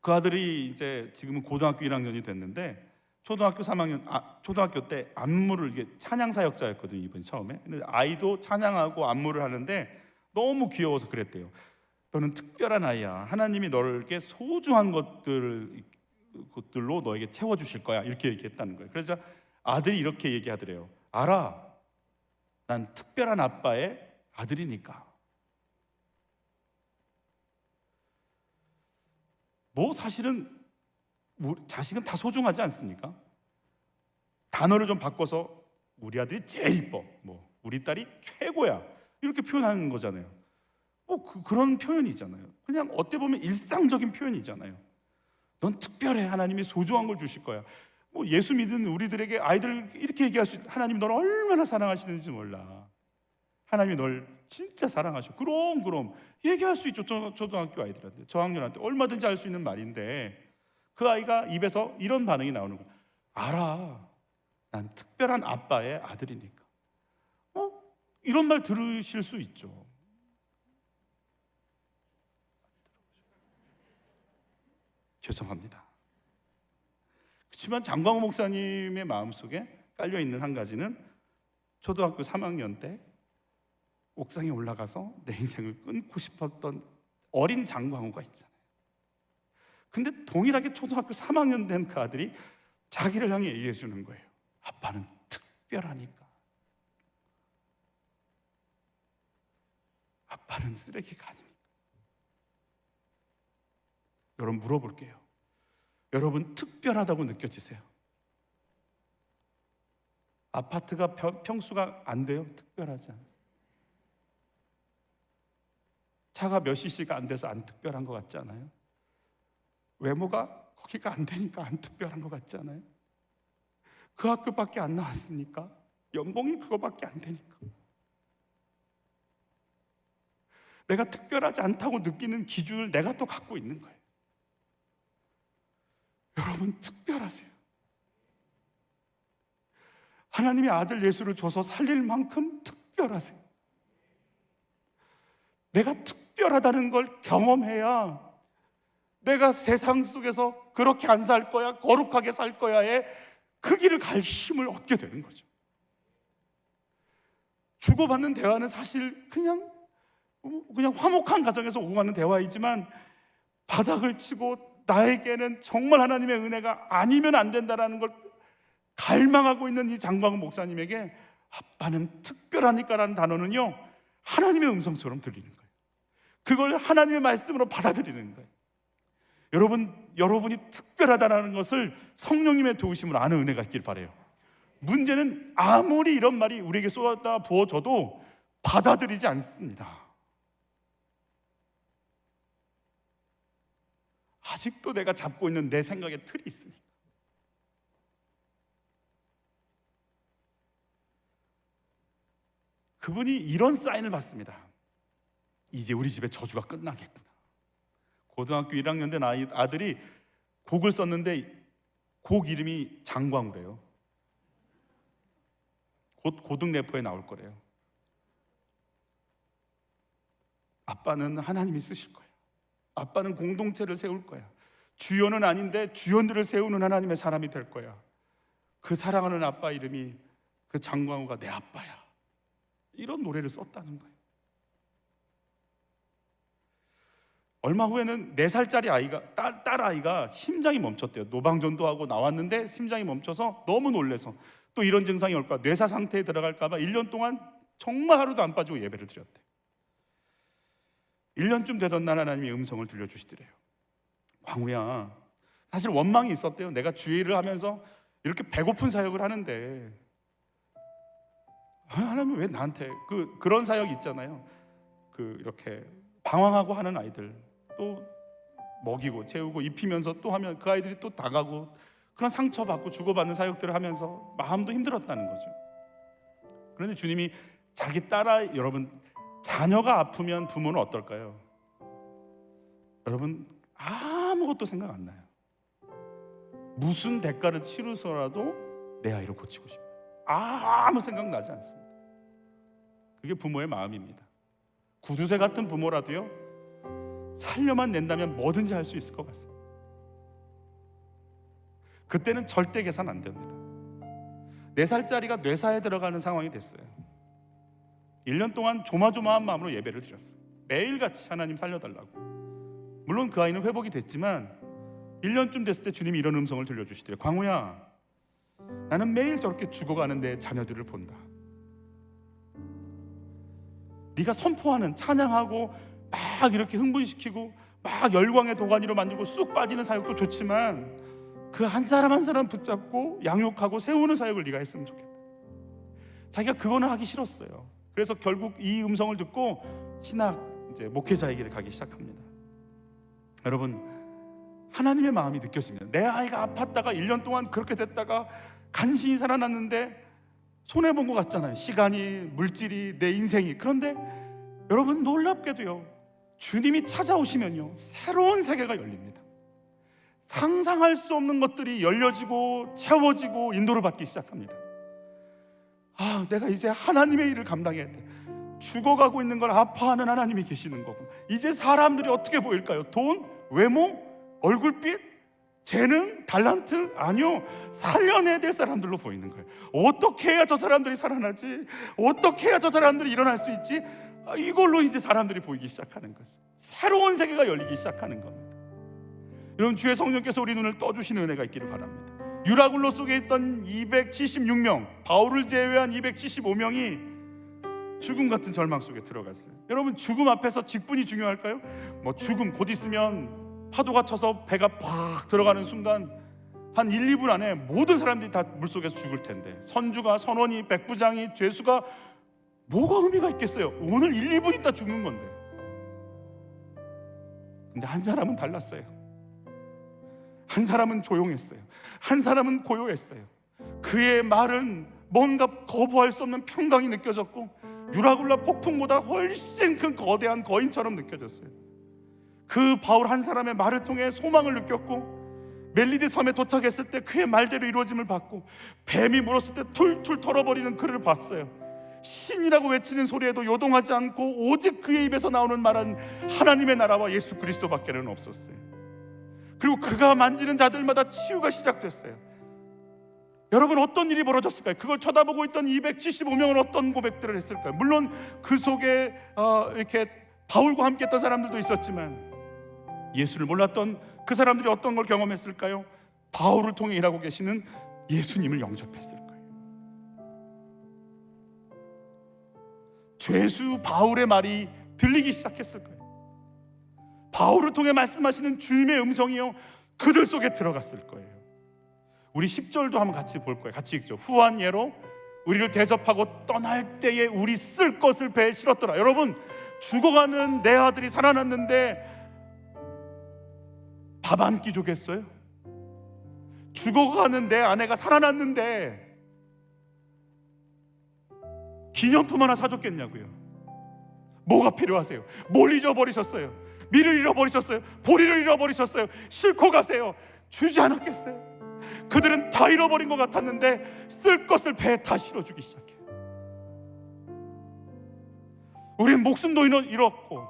그 아들이 이제 지금은 고등학교 1학년이 됐는데 초등학교 때 안무를, 이게 찬양 사역자였거든요, 이분이 처음에. 근데 아이도 찬양하고 안무를 하는데 너무 귀여워서 그랬대요. 너는 특별한 아이야. 하나님이 너에게 소중한 것들로 너에게 채워주실 거야. 이렇게 얘기했다는 거예요. 그래서 아들이 이렇게 얘기하더래요. 알아, 난 특별한 아빠의 아들이니까. 뭐 사실은 자식은 다 소중하지 않습니까? 단어를 좀 바꿔서 우리 아들이 제일 이뻐, 뭐 우리 딸이 최고야, 이렇게 표현하는 거잖아요. 뭐 그런 표현이잖아요. 그냥 어떻게 보면 일상적인 표현이잖아요. 넌 특별해. 하나님이 소중한 걸 주실 거야. 뭐 예수 믿은 우리들에게 아이들 이렇게 얘기할 수 있다. 하나님 너를 얼마나 사랑하시는지 몰라. 하나님이 널 진짜 사랑하셔. 그럼 얘기할 수 있죠. 초등학교 아이들한테, 저학년한테 얼마든지 할 수 있는 말인데 그 아이가 입에서 이런 반응이 나오는 거야. 알아, 난 특별한 아빠의 아들이니까. 이런 말 들으실 수 있죠. 죄송합니다. 그렇지만 장광호 목사님의 마음속에 깔려있는 한 가지는 초등학교 3학년 때 옥상에 올라가서 내 인생을 끊고 싶었던 어린 장광호가 있잖아요. 근데 동일하게 초등학교 3학년 된 그 아들이 자기를 향해 얘기해 주는 거예요. 아빠는 특별하니까. 아빠는 쓰레기가 아닙니까? 여러분, 물어볼게요. 여러분 특별하다고 느껴지세요? 아파트가 평수가 안 돼요? 특별하지 않아요? 차가 몇 cc가 안 돼서 안 특별한 것 같지 않아요? 외모가 거기가 안 되니까 안 특별한 것 같지 않아요? 그 학교밖에 안 나왔으니까, 연봉이 그거밖에 안 되니까, 내가 특별하지 않다고 느끼는 기준을 내가 또 갖고 있는 거예요. 여러분, 특별하세요. 하나님의 아들 예수를 줘서 살릴 만큼 특별하세요. 내가 특별하다는 걸 경험해야 내가 세상 속에서 그렇게 안 살 거야, 거룩하게 살 거야에 그 길을 갈 힘을 얻게 되는 거죠. 주고받는 대화는 사실 그냥 화목한 가정에서 오고 가는 대화이지만, 바닥을 치고 나에게는 정말 하나님의 은혜가 아니면 안 된다라는 걸 갈망하고 있는 이 장광훈 목사님에게 아빠는 특별하니까라는 단어는요, 하나님의 음성처럼 들리는 거예요. 그걸 하나님의 말씀으로 받아들이는 거예요. 여러분이 특별하다는 것을 성령님의 도우심으로 아는 은혜가 있길 바라요. 문제는 아무리 이런 말이 우리에게 쏟아 부어져도 받아들이지 않습니다. 아직도 내가 잡고 있는 내 생각의 틀이 있으니까. 그분이 이런 사인을 받습니다. 이제 우리 집에 저주가 끝나겠구나. 고등학교 1학년 된 아들이 곡을 썼는데 곡 이름이 장광우래요. 곧 고등 래퍼에 나올 거래요. 아빠는 하나님이 쓰실 거야. 아빠는 공동체를 세울 거야. 주연은 아닌데 주연들을 세우는 하나님의 사람이 될 거야. 그 사랑하는 아빠 이름이, 그 장광우가 내 아빠야. 이런 노래를 썼다는 거예요. 얼마 후에는 4살짜리 아이가, 딸 아이가 심장이 멈췄대요. 노방전도하고 나왔는데 심장이 멈춰서 너무 놀래서 또 이런 증상이 올까, 뇌사 상태에 들어갈까 봐 1년 동안 정말 하루도 안 빠지고 예배를 드렸대. 1년쯤 되던 날 하나님이 음성을 들려주시더래요. 광우야, 사실 원망이 있었대요. 내가 주일을 하면서 이렇게 배고픈 사역을 하는데 하나님 왜 나한테, 그런 사역 있잖아요. 이렇게 방황하고 하는 아이들 또 먹이고 채우고 입히면서 또 하면 그 아이들이 또 나가고, 그런 상처받고 주고받는 사역들을 하면서 마음도 힘들었다는 거죠. 그런데 주님이 자기 딸아, 여러분, 자녀가 아프면 부모는 어떨까요? 여러분, 아무것도 생각 안 나요. 무슨 대가를 치르서라도 내 아이를 고치고 싶어요. 아무 생각 나지 않습니다. 그게 부모의 마음입니다. 구두쇠 같은 부모라도요, 살려만 낸다면 뭐든지 할 수 있을 것 같습니다. 그때는 절대 계산 안 됩니다. 4살짜리가 뇌사에 들어가는 상황이 됐어요. 1년 동안 조마조마한 마음으로 예배를 드렸어요. 매일같이 하나님 살려달라고. 물론 그 아이는 회복이 됐지만 1년쯤 됐을 때 주님이 이런 음성을 들려주시더래요. 광우야, 나는 매일 저렇게 죽어가는 내 자녀들을 본다. 네가 선포하는, 찬양하고 막 이렇게 흥분시키고 막 열광의 도가니로 만들고 쑥 빠지는 사역도 좋지만 그 한 사람 한 사람 붙잡고 양육하고 세우는 사역을 네가 했으면 좋겠다. 자기가 그거는 하기 싫었어요. 그래서 결국 이 음성을 듣고 이제 목회자의 길을 가기 시작합니다. 여러분, 하나님의 마음이 느껴집니다. 내 아이가 아팠다가 1년 동안 그렇게 됐다가 간신히 살아났는데 손해본 것 같잖아요. 시간이, 물질이, 내 인생이. 그런데 여러분, 놀랍게도요, 주님이 찾아오시면요, 새로운 세계가 열립니다. 상상할 수 없는 것들이 열려지고 채워지고 인도를 받기 시작합니다. 내가 이제 하나님의 일을 감당해야 돼. 죽어가고 있는 걸 아파하는 하나님이 계시는 거고, 이제 사람들이 어떻게 보일까요? 돈? 외모? 얼굴빛? 재능? 달란트? 아니요, 살려내야 될 사람들로 보이는 거예요. 어떻게 해야 저 사람들이 살아나지? 어떻게 해야 저 사람들이 일어날 수 있지? 이걸로 이제 사람들이 보이기 시작하는 거죠. 새로운 세계가 열리기 시작하는 겁니다. 여러분, 주의 성령께서 우리 눈을 떠주시는 은혜가 있기를 바랍니다. 유라굴로 속에 있던 276명, 바울을 제외한 275명이 죽음 같은 절망 속에 들어갔어요. 여러분, 죽음 앞에서 직분이 중요할까요? 죽음 곧 있으면 파도가 쳐서 배가 팍 들어가는 순간 한 1, 2분 안에 모든 사람들이 다 물속에서 죽을 텐데, 선주가, 선원이, 백부장이, 죄수가 뭐가 의미가 있겠어요? 오늘 1, 2분 있다 죽는 건데. 근데 한 사람은 달랐어요. 한 사람은 조용했어요. 한 사람은 고요했어요. 그의 말은 뭔가 거부할 수 없는 평강이 느껴졌고 유라굴라 폭풍보다 훨씬 큰 거대한 거인처럼 느껴졌어요. 그 바울 한 사람의 말을 통해 소망을 느꼈고 멜리데 섬에 도착했을 때 그의 말대로 이루어짐을 받고 뱀이 물었을 때 툴툴 털어버리는 그를 봤어요. 신이라고 외치는 소리에도 요동하지 않고 오직 그의 입에서 나오는 말은 하나님의 나라와 예수 그리스도밖에는 없었어요. 그리고 그가 만지는 자들마다 치유가 시작됐어요. 여러분, 어떤 일이 벌어졌을까요? 그걸 쳐다보고 있던 275명은 어떤 고백들을 했을까요? 물론 그 속에 이렇게 바울과 함께 했던 사람들도 있었지만 예수를 몰랐던 그 사람들이 어떤 걸 경험했을까요? 바울을 통해 일하고 계시는 예수님을 영접했을 거예요. 죄수 바울의 말이 들리기 시작했을 거예요. 바울을 통해 말씀하시는 주님의 음성이요, 그들 속에 들어갔을 거예요. 우리 10절도 한번 같이 볼 거예요. 같이 읽죠. 후한 예로 우리를 대접하고 떠날 때에 우리 쓸 것을 배에 실었더라. 여러분, 죽어가는 내 아들이 살아났는데 밥 한 끼 주겠어요? 죽어가는 내 아내가 살아났는데 기념품 하나 사줬겠냐고요? 뭐가 필요하세요? 뭘 잊어버리셨어요? 미를 잃어버리셨어요? 보리를 잃어버리셨어요? 싣고 가세요. 주지 않았겠어요? 그들은 다 잃어버린 것 같았는데 쓸 것을 배에 다 실어주기 시작해요. 우리는 목숨도 잃었고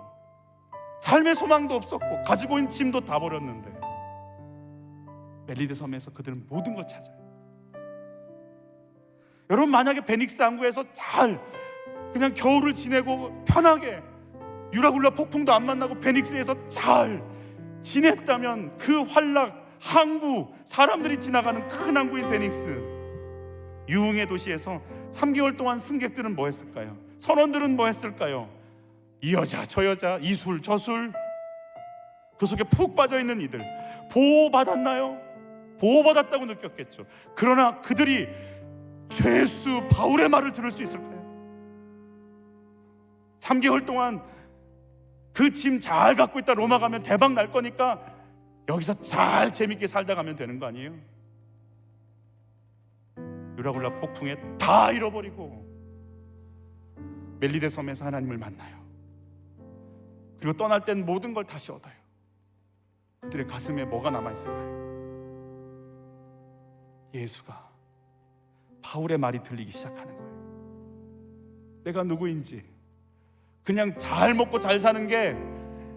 삶의 소망도 없었고 가지고 있는 짐도 다 버렸는데 멜리데 섬에서 그들은 모든 걸 찾아요. 여러분, 만약에 베닉스 항구에서 잘 그냥 겨울을 지내고 편하게 유라굴라 폭풍도 안 만나고 베닉스에서 잘 지냈다면 그 환락 항구, 사람들이 지나가는 큰 항구인 베닉스, 유흥의 도시에서 3개월 동안 승객들은 뭐 했을까요? 선원들은 뭐 했을까요? 이 여자 저 여자, 이 술 저 술, 그 속에 푹 빠져있는 이들 보호받았나요? 보호받았다고 느꼈겠죠. 그러나 그들이 죄수 바울의 말을 들을 수 있을까요? 3개월 동안 그 짐 잘 갖고 있다 로마 가면 대박 날 거니까 여기서 잘 재밌게 살다 가면 되는 거 아니에요? 유라굴라 폭풍에 다 잃어버리고 멜리데 섬에서 하나님을 만나요. 그리고 떠날 땐 모든 걸 다시 얻어요. 그들의 가슴에 뭐가 남아있을까요? 예수가, 바울의 말이 들리기 시작하는 거예요. 내가 누구인지, 그냥 잘 먹고 잘 사는 게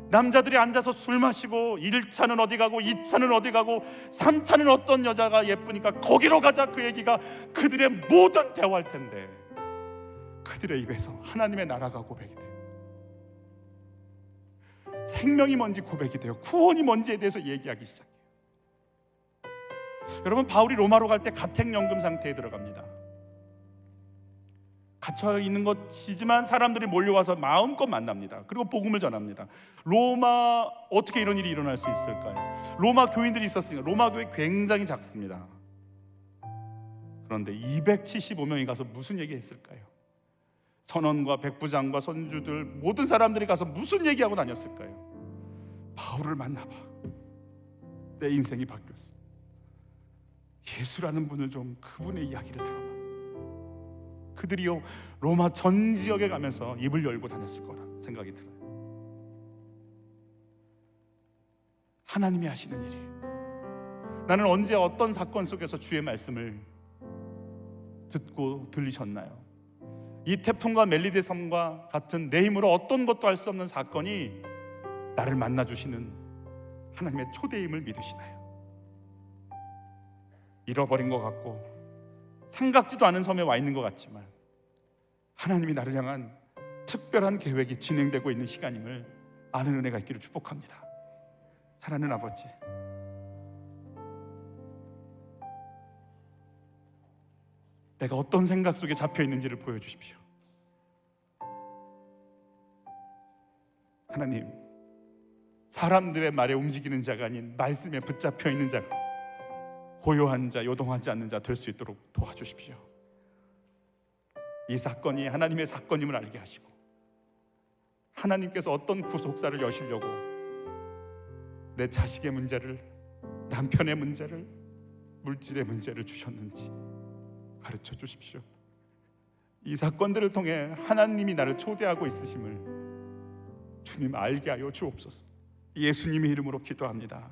남자들이 앉아서 술 마시고 1차는 어디 가고 2차는 어디 가고 3차는 어떤 여자가 예쁘니까 거기로 가자, 그 얘기가 그들의 모든 대화일 텐데 그들의 입에서 하나님의 나라가 고백이 돼요. 생명이 뭔지 고백이 돼요. 구원이 뭔지에 대해서 얘기하기 시작해요. 여러분, 바울이 로마로 갈 때 가택연금 상태에 들어갑니다. 갇혀 있는 것이지만 사람들이 몰려와서 마음껏 만납니다. 그리고 복음을 전합니다. 로마, 어떻게 이런 일이 일어날 수 있을까요? 로마 교인들이 있었으니까. 로마 교회 굉장히 작습니다. 그런데 275명이 가서 무슨 얘기 했을까요? 선원과 백부장과 선주들 모든 사람들이 가서 무슨 얘기하고 다녔을까요? 바울을 만나봐, 내 인생이 바뀌었어. 예수라는 분을 좀, 그분의 이야기를 들어봐. 그들이요 로마 전 지역에 가면서 입을 열고 다녔을 거라 생각이 들어요. 하나님이 하시는 일이에요. 나는 언제 어떤 사건 속에서 주의 말씀을 듣고 들리셨나요? 이 태풍과 멜리데 섬과 같은 내 힘으로 어떤 것도 할 수 없는 사건이 나를 만나주시는 하나님의 초대임을 믿으시나요? 잃어버린 것 같고 생각지도 않은 섬에 와 있는 것 같지만 하나님이 나를 향한 특별한 계획이 진행되고 있는 시간임을 아는 은혜가 있기를 축복합니다. 사랑하는 아버지, 내가 어떤 생각 속에 잡혀 있는지를 보여주십시오. 하나님, 사람들의 말에 움직이는 자가 아닌 말씀에 붙잡혀 있는 자, 고요한 자, 요동하지 않는 자 될 수 있도록 도와주십시오. 이 사건이 하나님의 사건임을 알게 하시고 하나님께서 어떤 구속사를 여시려고 내 자식의 문제를, 남편의 문제를, 물질의 문제를 주셨는지 가르쳐 주십시오. 이 사건들을 통해 하나님이 나를 초대하고 있으심을 주님 알게 하여 주옵소서. 예수님의 이름으로 기도합니다.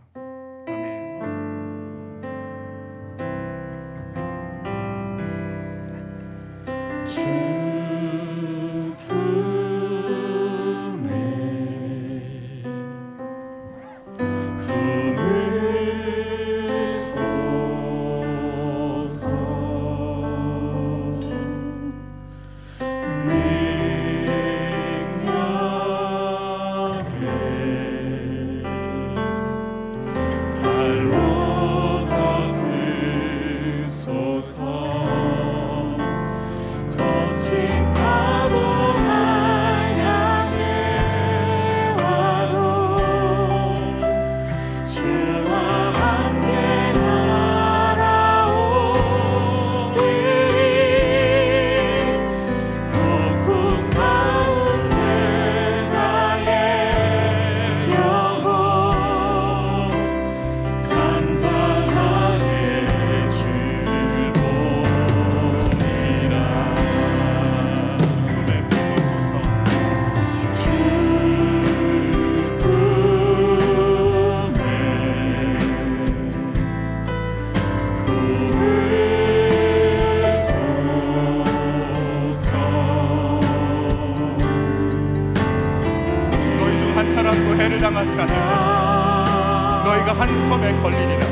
당하지 않을 것이다. 너희가 한 섬에 걸리리라.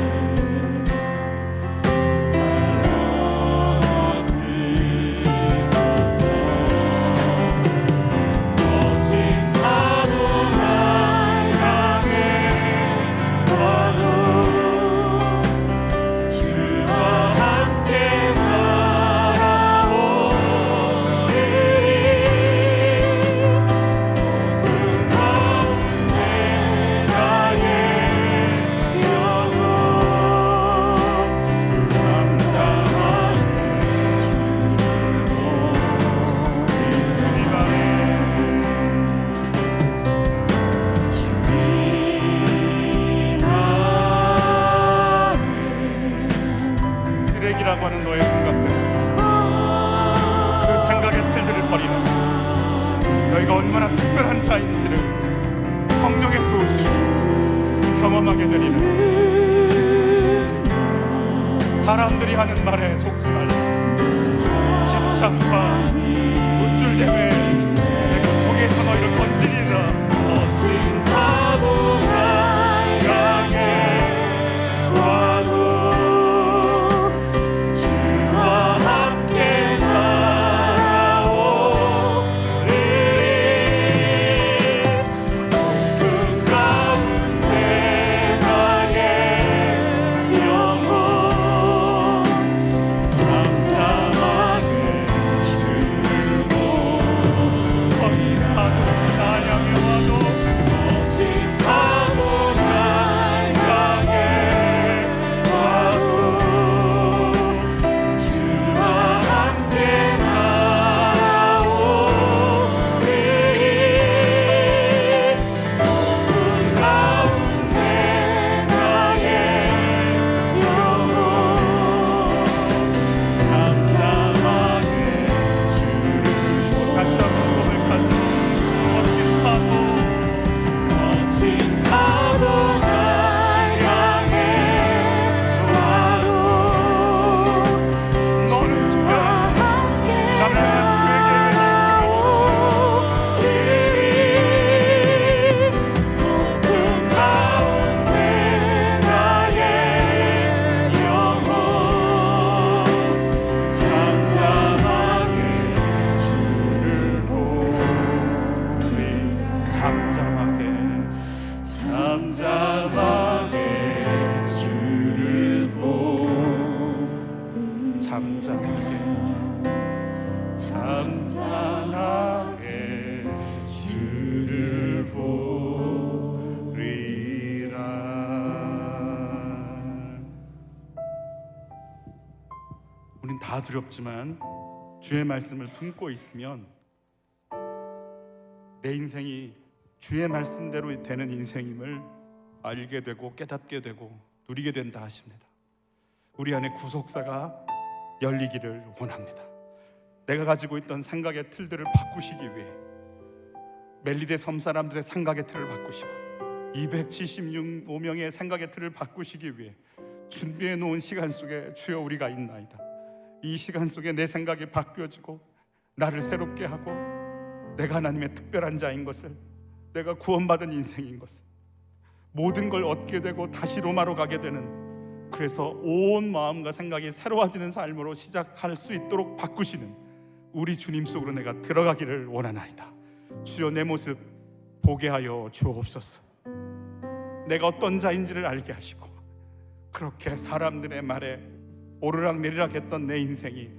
쓰레기라고 하는 너의 생각들, 그 생각의 틀들을 버리는 너희가 얼마나 특별한 자인지를 성령의 도우심으로 경험하게 되리라. 사람들이 하는 말에 속지 말라. 십자수와 우쭐대매 내가 거기에서 너희를 건지리라. 거친 파도가 향해 와도 잠잠하게 주를 보리라. 우린 다 두렵지만 주의 말씀을 품고 있으면 내 인생이 주의 말씀대로 되는 인생임을 알게 되고 깨닫게 되고 누리게 된다 하십니다. 우리 안에 구속사가 열리기를 원합니다. 내가 가지고 있던 생각의 틀들을 바꾸시기 위해 멜리데 섬 사람들의 생각의 틀을 바꾸시고 276명의 생각의 틀을 바꾸시기 위해 준비해 놓은 시간 속에 주여 우리가 있나이다. 이 시간 속에 내 생각이 바뀌어지고 나를 새롭게 하고 내가 하나님의 특별한 자인 것을, 내가 구원받은 인생인 것을, 모든 걸 얻게 되고 다시 로마로 가게 되는, 그래서 온 마음과 생각이 새로워지는 삶으로 시작할 수 있도록 바꾸시는 우리 주님 속으로 내가 들어가기를 원하나이다. 주여 내 모습 보게 하여 주옵소서. 내가 어떤 자인지를 알게 하시고 그렇게 사람들의 말에 오르락 내리락 했던 내 인생이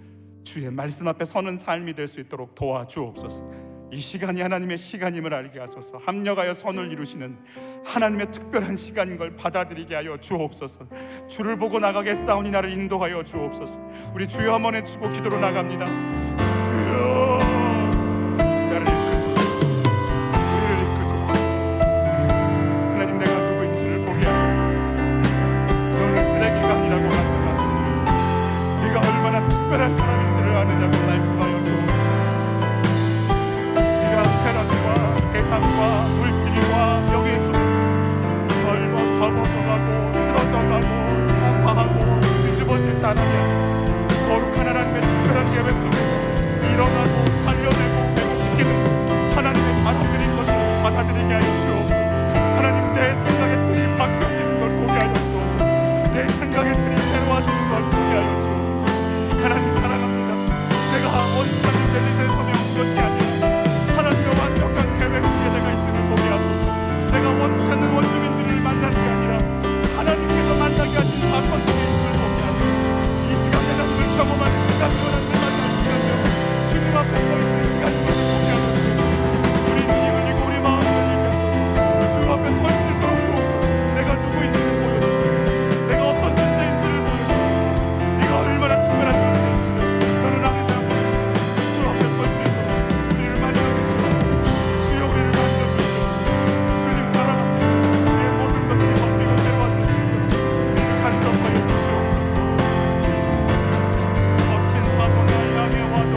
주의 말씀 앞에 서는 삶이 될 수 있도록 도와주옵소서. 이 시간이 하나님의 시간임을 알게 하소서. 합력하여 선을 이루시는 하나님의 특별한 시간인 걸 받아들이게 하여 주옵소서. 주를 보고 나가겠사오니 나를 인도하여 주옵소서. 우리 주여 한번 외치고 기도로 나갑니다. 주여 나를 이끄소서. 우리를 이끄소서. 하나님 내가 누구인지를 보게 하소서. 너는 쓰레기가 아니라고 말씀하소서. 네가 얼마나 특별한 사람인지를 아느냐고 말씀하여 주옵소서. 쾌락과 세상과 물질과 명예 속에서 접어가고 쓰러져가고 타파하고 뒤집어질 사람이야. 거룩한 하나님의 특별한 계획 속에서 일어나고 살려내고 회복시키는 하나님의 사람들인 것을 받아들이게 하여 주옵소서. 하나님 내 생각의 틀이 바뀌어지는 걸 보게 하여 주옵소서. 내 생각의 틀이 새로워지는 걸 보게 하여 주옵소서. 하나님 사랑합니다. 내가 원치 않는 내 인생 섬에 온 것이 아니라 하나님의 완벽한 계획 속에 내가 있음을 보게 하소서. 내가 원치 않는 원주민들을 만나는 게 아니라 하나님께서 만나게 하신 사건 속에 있음을 보게 하소서. 이 시간 내가 누굴 경험하는 시간이 하나님을 만나는 시간이요 주님 앞에 서 있을 시간인 것을 보게 하소서. 우리 눈이 흘리고 우리 마음이 흘리겠소서. 주 앞에 서 있을 도록 주옵소서. 내가 누구인지를 보여주소서. 내가 어떤 존재인지를 보여주소서. 네가 얼마나 특별한 존재인지를 너는 알게 되었고 주 앞에 서 있을 도록 우리를 많이 주여 우리를 만져주시옵소서. 주님 사랑합니다. 우리의 모든 것들이 바뀌고 새로워질 수 있도록 우리를 간섭하여 주시옵소서. 거친 파도 날 향해 와도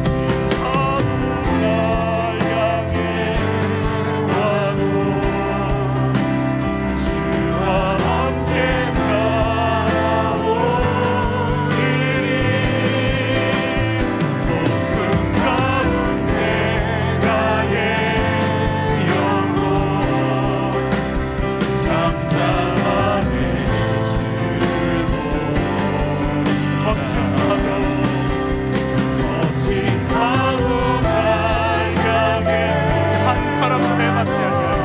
거친 파도 날 향해 와도 주와 함께 가오리니 높은 가운데 나의 영혼 잠잠하네 주고 거친 파도 날 향해 한 사람도 해맞지 아니하여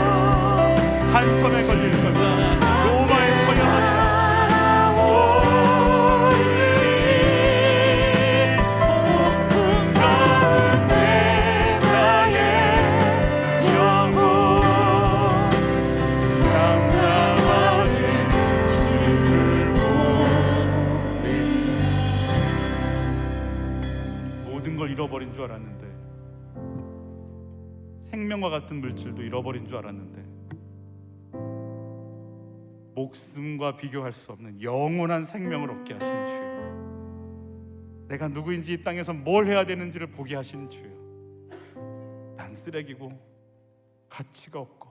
한 손에 걸리는 것은 로마에 서야 하리라. 높은 가운데 나의 영혼 잠잠하네 주를 보리. 모든 걸 잃어버린 줄 알았는데, 생명과 같은 물질도 잃어버린 줄 알았는데, 목숨과 비교할 수 없는 영원한 생명을 얻게 하신 주여, 내가 누구인지 이 땅에서 뭘 해야 되는지를 보게 하신 주여, 난 쓰레기고 가치가 없고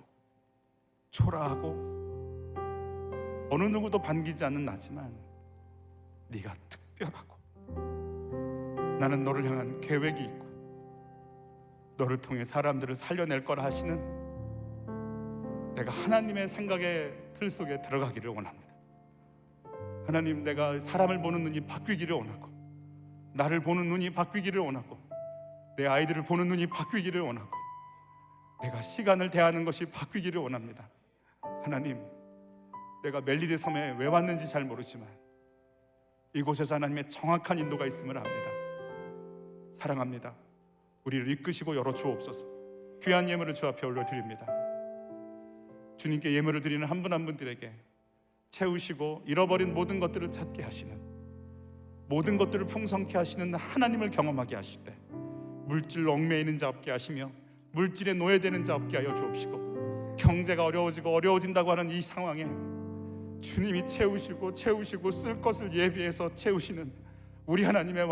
초라하고 어느 누구도 반기지 않는 나지만 네가 특별하고 나는 너를 향한 계획이 있고 너를 통해 사람들을 살려낼 거라 하시는, 내가 하나님의 생각의 틀 속에 들어가기를 원합니다. 하나님, 내가 사람을 보는 눈이 바뀌기를 원하고, 나를 보는 눈이 바뀌기를 원하고, 내 아이들을 보는 눈이 바뀌기를 원하고, 내가 시간을 대하는 것이 바뀌기를 원합니다. 하나님, 내가 멜리데 섬에 왜 왔는지 잘 모르지만 이곳에서 하나님의 정확한 인도가 있음을 압니다. 사랑합니다. 우리를 이끄시고 열어주옵소서. 귀한 예물을 주 앞에 올려드립니다. 주님께 예물을 드리는 한 분 한 분들에게 채우시고 잃어버린 모든 것들을 찾게 하시는, 모든 것들을 풍성케 하시는 하나님을 경험하게 하실 때 물질로 얽매이는 자 없게 하시며 물질에 노예되는 자 없게 하여 주옵시고, 경제가 어려워지고 어려워진다고 하는 이 상황에 주님이 채우시고 쓸 것을 예비해서 채우시는 우리 하나님의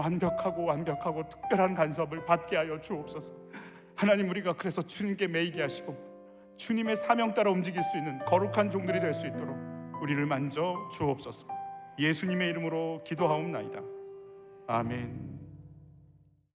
완벽하고 특별한 간섭을 받게 하여 주옵소서. 하나님, 우리가 그래서 주님께 매이게 하시고 주님의 사명 따라 움직일 수 있는 거룩한 종들이 될 수 있도록 우리를 만져 주옵소서. 예수님의 이름으로 기도하옵나이다. 아멘.